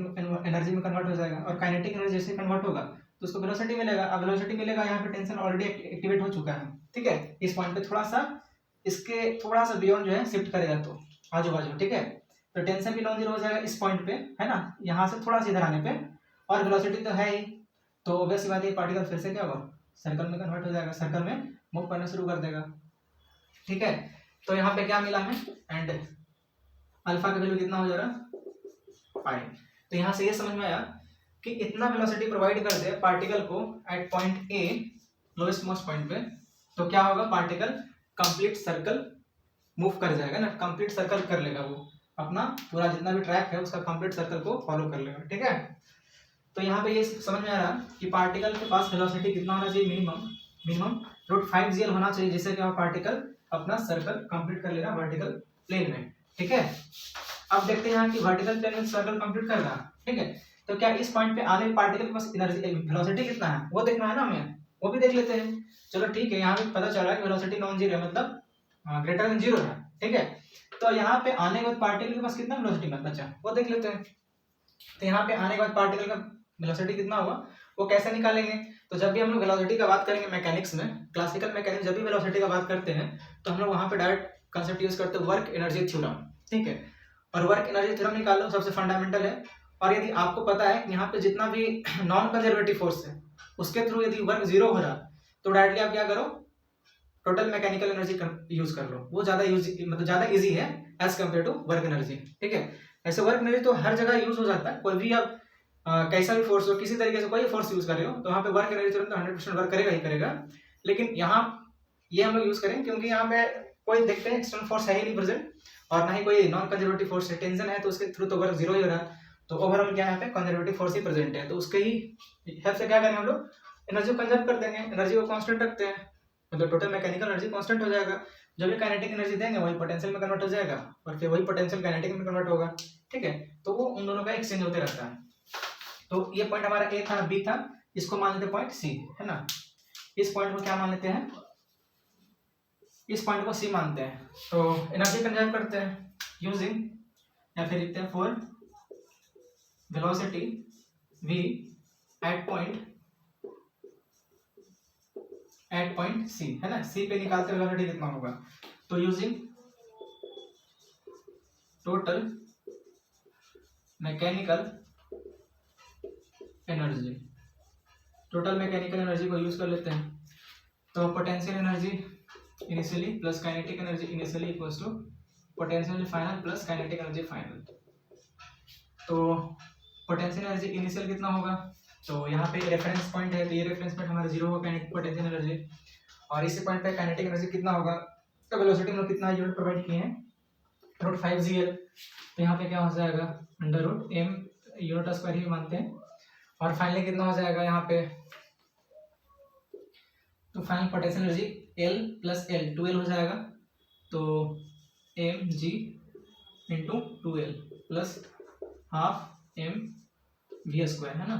एनर्जी में कन्वर्ट हो जाएगा, और काइनेटिक एनर्जी जैसे कन्वर्ट होगा तो उसको वेलोसिटी मिलेगा। अब वेलोसिटी मिलेगा, यहाँ पे टेंशन ऑलरेडी एक्टिवेट हो चुका है, ठीक है। इस पॉइंट पे थोड़ा सा इसके थोड़ा सा बियॉन्ड जो है शिफ्ट करेगा, तो आजू बाजू, ठीक है। तो टेंशन भी नॉन जीरो हो जाएगा इस पॉइंट पे, है ना, यहाँ से थोड़ा सा इधर आने पे, और वेलोसिटी तो है ही, तो ऑब्वियस बात है पार्टिकल फिर से क्या होगा, सर्कल में कन्वर्ट हो जाएगा, सर्कल में मूव करना शुरू कर देगा, ठीक है। तो यहाँ पे क्या मिला हमें, एंड अल्फा का वैल्यू कितना हो जा रहा, पाई। तो यहाँ से ये समझ में आया कि इतना वेलोसिटी प्रोवाइड कर दे पार्टिकल को at point A, lowest most point पे, तो क्या होगा, पार्टिकल कंप्लीट सर्कल मूव कर जाएगा ना, कंप्लीट सर्कल कर लेगा, वो अपना पूरा जितना भी ट्रैक है उसका कंप्लीट सर्कल को फॉलो कर लेगा, ठीक है। तो यहाँ पे ये समझ में आ रहा कि पार्टिकल के पास वेलोसिटी कितना होना चाहिए, मिनिमम √5gl होना चाहिए, जिससे क्या पार्टिकल अपना सर्कल कंप्लीट कर लेगा वर्टिकल प्लेन में, ठीक है। अब देखते हैं यहाँ की वर्टिकल प्लेन में सर्कल कंप्लीट कर रहा, ठीक है। तो क्या इस पॉइंट पे आने पार्टिकल के पास एनर्जी वेलोसिटी कितना है वो देखना है ना हमें, वो भी देख लेते हैं। चलो ठीक है, यहाँ पे पता चल रहा है कि वेलोसिटी नॉन जीरो है, मतलब ग्रेटर देन जीरो है, ठीक है। तो यहाँ पे आने के बाद पार्टिकल के पास कितना वेलोसिटी बचा वो देख लेते हैं। तो यहाँ पे आने के बाद पार्टिकल का वेलोसिटी कितना होगा वो कैसे निकालेंगे। तो जब भी हम लोग वेलोसिटी का बात करेंगे मैकेनिक्स में, क्लासिकल मैकेनिक्स, जब भी वेलोसिटी का बात करते हैं तो हम लोग वहाँ पे डायरेक्ट कंसेप्ट यूज करते हैं वर्क एनर्जी थ्योरम, ठीक है। और वर्क एनर्जी थ्योरम निकाल लो, सबसे फंडामेंटल है। और यदि आपको पता है कि यहाँ पे जितना भी नॉन कंजर्वेटिव फोर्स है उसके थ्रू यदि वर्क जीरो हो रहा, तो डायरेक्टली आप क्या करो, टोटल मैकेनिकल एनर्जी यूज कर लो, वो ज्यादा मतलब ज्यादा इजी है as compare to work energy, ठीक है। ऐसे वर्क एनर्जी तो हर जगह यूज हो जाता है, कोई भी आप कैसा भी फोर्स हो, किसी तरीके से कोई फोर्स यूज कर रहे हो, तो वहाँ पे वर्क एनर्जी तो 100% वर्क करेगा ही करेगा। लेकिन यहाँ ये हम लोग यूज करें क्योंकि यहाँ पे कोई देखते हैं एक्सटर्नल फोर्स है ही नहीं प्रेजेंट, और ना ही कोई नॉन कंजर्वेटिव फोर्स है, टेंशन है तो उसके थ्रू तो वर्क जीरो ही हो रहा है, तो ओवरऑल क्या है यहाँ पे कंजर्वेटिव फोर्स ही प्रेजेंट है, तो उसके ही हेल्प से क्या करेंगे हम लोग, एनर्जी को कंजर्व कर देंगे, एनर्जी को कांस्टेंट रखते हैं, मतलब टोटल मैकेनिकल एनर्जी कांस्टेंट हो जाएगा, जो भी काइनेटिक एनर्जी देंगे वही पोटेंशियल में कन्वर्ट हो जाएगा, और फिर वही पोटेंशियल काइनेटिक में कन्वर्ट होगा, ठीक है, तो वो उन दोनों का एक्सचेंज होते रहता है। तो ये पॉइंट हमारा ए था, बी था, इसको मान लेते पॉइंट सी, है ना, इस पॉइंट को क्या मान लेते हैं, इस पॉइंट को सी मानते हैं, तो एनर्जी कंजर्व करते हैं यूजिंग, या फिर लिखते हैं for velocity v at point C, है ना, सी पे निकालते वेलोसिटी कितना होगा, तो using total mechanical energy, total mechanical energy को यूज कर लेते हैं, तो potential energy initially plus kinetic energy initially equals to potential energy final plus kinetic energy final. तो पोटेंशियल एनर्जी इनिशियल कितना होगा, तो यहाँ पे रेफरेंस पॉइंट है, तो ये रेफरेंस पॉइंट हमारा जीरो होगा काइनेटिक पोटेंशियल एनर्जी, और इसी पॉइंट पे काइनेटिक एनर्जी कितना होगा, तो वेलोसिटी में कितना यूनिट प्रोवाइड किए हैं √5gl, तो यहाँ पे क्या हो जाएगा √m यूनिट स्क्वायर ही मानते हैं, और फाइनली कितना हो जाएगा यहाँ पे, तो final potential energy L plus L 2L हो जाएगा, तो mg into 2L plus half m v square, है ना,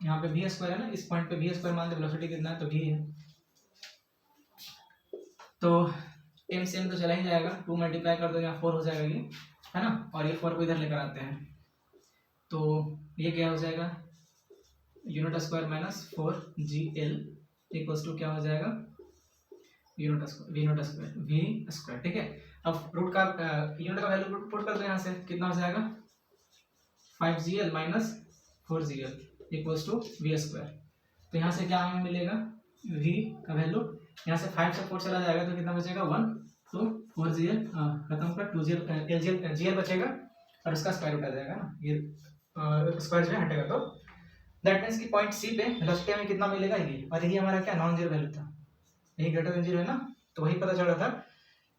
यहाँ पे v स्क्वायर है ना, इस पॉइंट पे v स्क्वायर मान लो, वेलोसिटी कितना है तो v है, तो m से m तो चला ही जाएगा, 2 मल्टीप्लाई कर दो यहाँ 4 हो जाएगा ये, है ना, और ये 4 को इधर लेकर आते हैं, तो ये क्या हो जाएगा unit square minus 4gl equals to क्या हो जाएगा यूनिट स्क्वायर v स्क्वायर, ठीक है। अब रूट का यूनिट का वैल्यू पुट कर दो यहाँ से, कितना हो जाएगा 5gl minus 4gl equals to v square, तो यहाँ से क्या हमें मिलेगा v का वैल्यू, यहाँ से 5 से 4 चला जाएगा तो कितना बचेगा 1, तो 4gl खत्म कर 2gl gl बचेगा, और उसका स्क्वायर रूट आ जाएगा ना, ये स्क्वायर जो है हटेगा, तो दैट मीन्स कि पॉइंट सी पे वेलोसिटी हमें कितना मिलेगा ये, और यही हमारा क्या नॉन जीरो वैल्यू था, यही ग्रेटर देन जीरो है ना, तो वही पता चल रहा था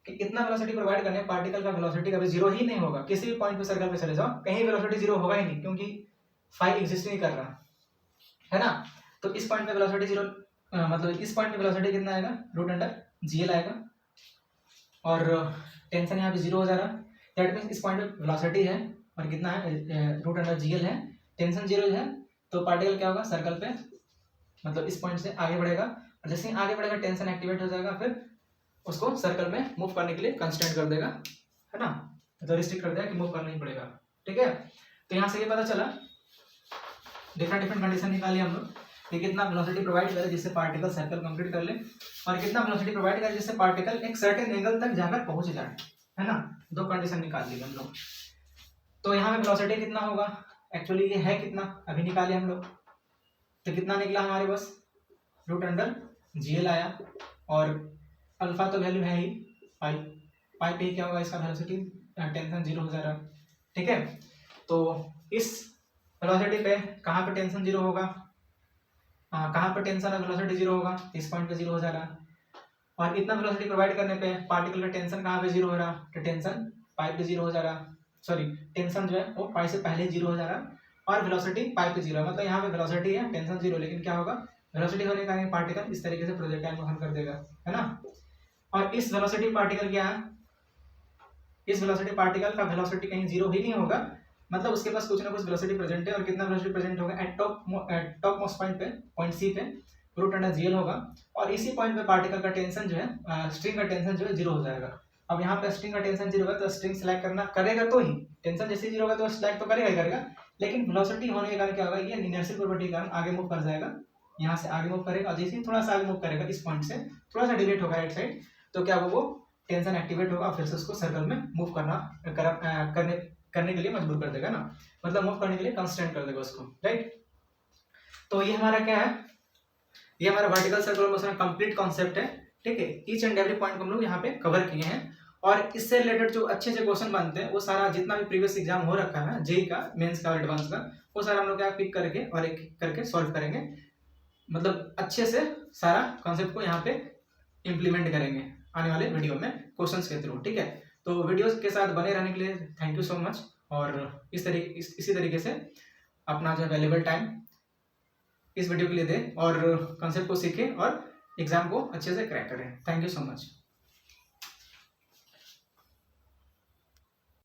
कि इतना वेलोसिटी प्रोवाइड करने पार्टिकल का वेलोसिटी कभी जीरो ही नहीं होगा, किसी भी पॉइंट पे सर्कल पे चले जाओ कहीं वेलोसिटी जीरो होगा ही नहीं, क्योंकि फाई एग्जिस्ट नहीं कर रहा है ना, तो इस पॉइंट पे वेलोसिटी जीरो, मतलब इस पॉइंट पे वेलोसिटी कितना आएगा √GL आएगा, और टेंशन यहाँ पे जीरो हो जा रहा है, दैट मीन्स इस पॉइंट पे वेलोसिटी है और कितना है √GL है, टेंशन जीरो है, तो पार्टिकल क्या होगा सर्कल पे, मतलब इस पॉइंट से आगे बढ़ेगा, और जैसे ही आगे बढ़ेगा टेंशन एक्टिवेट हो जाएगा, फिर उसको सर्कल में मूव करने के लिए कंस्ट्रेंट कर देगा, है ना, तो रिस्ट्रिक्ट कर देगा कि मूव करना ही पड़ेगा, ठीक है। तो यहाँ से ये पता चला डिफरेंट कंडीशन निकाली हम लोग कि कितना वेलोसिटी प्रोवाइड करे जिससे पार्टिकल सर्कल कंप्लीट कर ले, और कितना वेलोसिटी प्रोवाइड करे जिससे पार्टिकल एक सर्टेन एंगल तक जाकर पहुंच जाए, है ना, दो कंडीशन निकाल ली हम लोग। तो यहाँ पे वेलोसिटी कितना होगा, एक्चुअली ये है कितना अभी निकाले हम लोग, तो कितना निकला हमारे पास √GL आया, और अल्फा तो वैल्यू है ही पाई पे क्या होगा इसका वेलोसिटी, टेंशन जीरो हो जा रहा है, ठीक है। तो इस वेलोसिटी पे कहाँ पे टेंशन जीरो होगा, कहाँ पे टेंशन और वेलोसिटी जीरो होगा, इस पॉइंट पे जीरो हो जा रहा है, और इतना वेलोसिटी प्रोवाइड करने पे पार्टिकल का टेंशन कहाँ पे जीरो हो रहा है, तो टेंशन पाई पे जीरो हो जा रहा है, सॉरी टेंशन जो है वो पाई से पहले जीरो हो जा रहा है, और वेलोसिटी पाई पे जीरो है, मतलब यहाँ पे वेलोसिटी है टेंशन जीरो, लेकिन क्या होगा वेलोसिटी होने के कारण पार्टिकल इस तरीके से प्रोजेक्टाइल मोशन कर देगा, है ना, और इस वेलोसिटी पार्टिकल क्या है, इस वेलोसिटी पार्टिकल का वेलोसिटी कहीं जीरो ही नहीं होगा, मतलब उसके पास कुछ ना कुछ वेलोसिटी प्रेजेंट है, और कितना वेलोसिटी प्रेजेंट होगा एट टॉप मोस्ट पॉइंट पे, पॉइंट सी पे √GL होगा, और इसी पॉइंट पे पार्टिकल का टेंशन जो है स्ट्रिंग का टेंशन जो है जीरो हो जाएगा। अब यहाँ पे स्ट्रिंग का टेंशन जीरो होगा तो स्ट्रिंग सेलेक्ट करना करेगा, तो ही टेंशन जैसे जीरो होगा तो सेलेक्ट तो करेगा ही करेगा, लेकिन वेलोसिटी होने के कारण क्या होगा, ये इनर्शियल प्रॉपर्टी के कारण आगे मूव कर जाएगा, यहाँ से आगे मूव करेगा, और जैसे ही थोड़ा सा आगे मूव करेगा इस पॉइंट से थोड़ा सा डिविएट होगा राइट साइड, तो क्या वो टेंशन एक्टिवेट होगा, फिर से उसको सर्कल में मूव करने के लिए मजबूर कर देगा ना, मतलब मूव करने के लिए कंस्ट्रेंट कर देगा उसको, राइट। तो ये हमारा क्या है, ये हमारा वर्टिकल सर्कुलर मोशन का कंप्लीट कॉन्सेप्ट है, ठीक है। ईच एंड एवरी पॉइंट को हम लोग यहाँ पे कवर किए हैं, और इससे रिलेटेड जो अच्छे क्वेश्चन बनते हैं वो सारा जितना भी प्रीवियस एग्जाम हो रखा है जेई का, मेंस का, एडवांस का, वो सारा हम लोग क्या पिक करके और एक करके सॉल्व करेंगे, मतलब अच्छे से सारा कॉन्सेप्ट को यहाँ पे इम्प्लीमेंट करेंगे आने वाले वीडियो में। क्वेश्चंस के थ्रू, ठीक है। तो वीडियोस के साथ बने रहने के लिए थैंक यू सो मच, और इसी तरीके से अपना जो वैल्यूएबल टाइम इस वीडियो के लिए दें और कंसेप्ट को सीखें और एग्जाम को अच्छे से क्रैक करें। Thank you so much.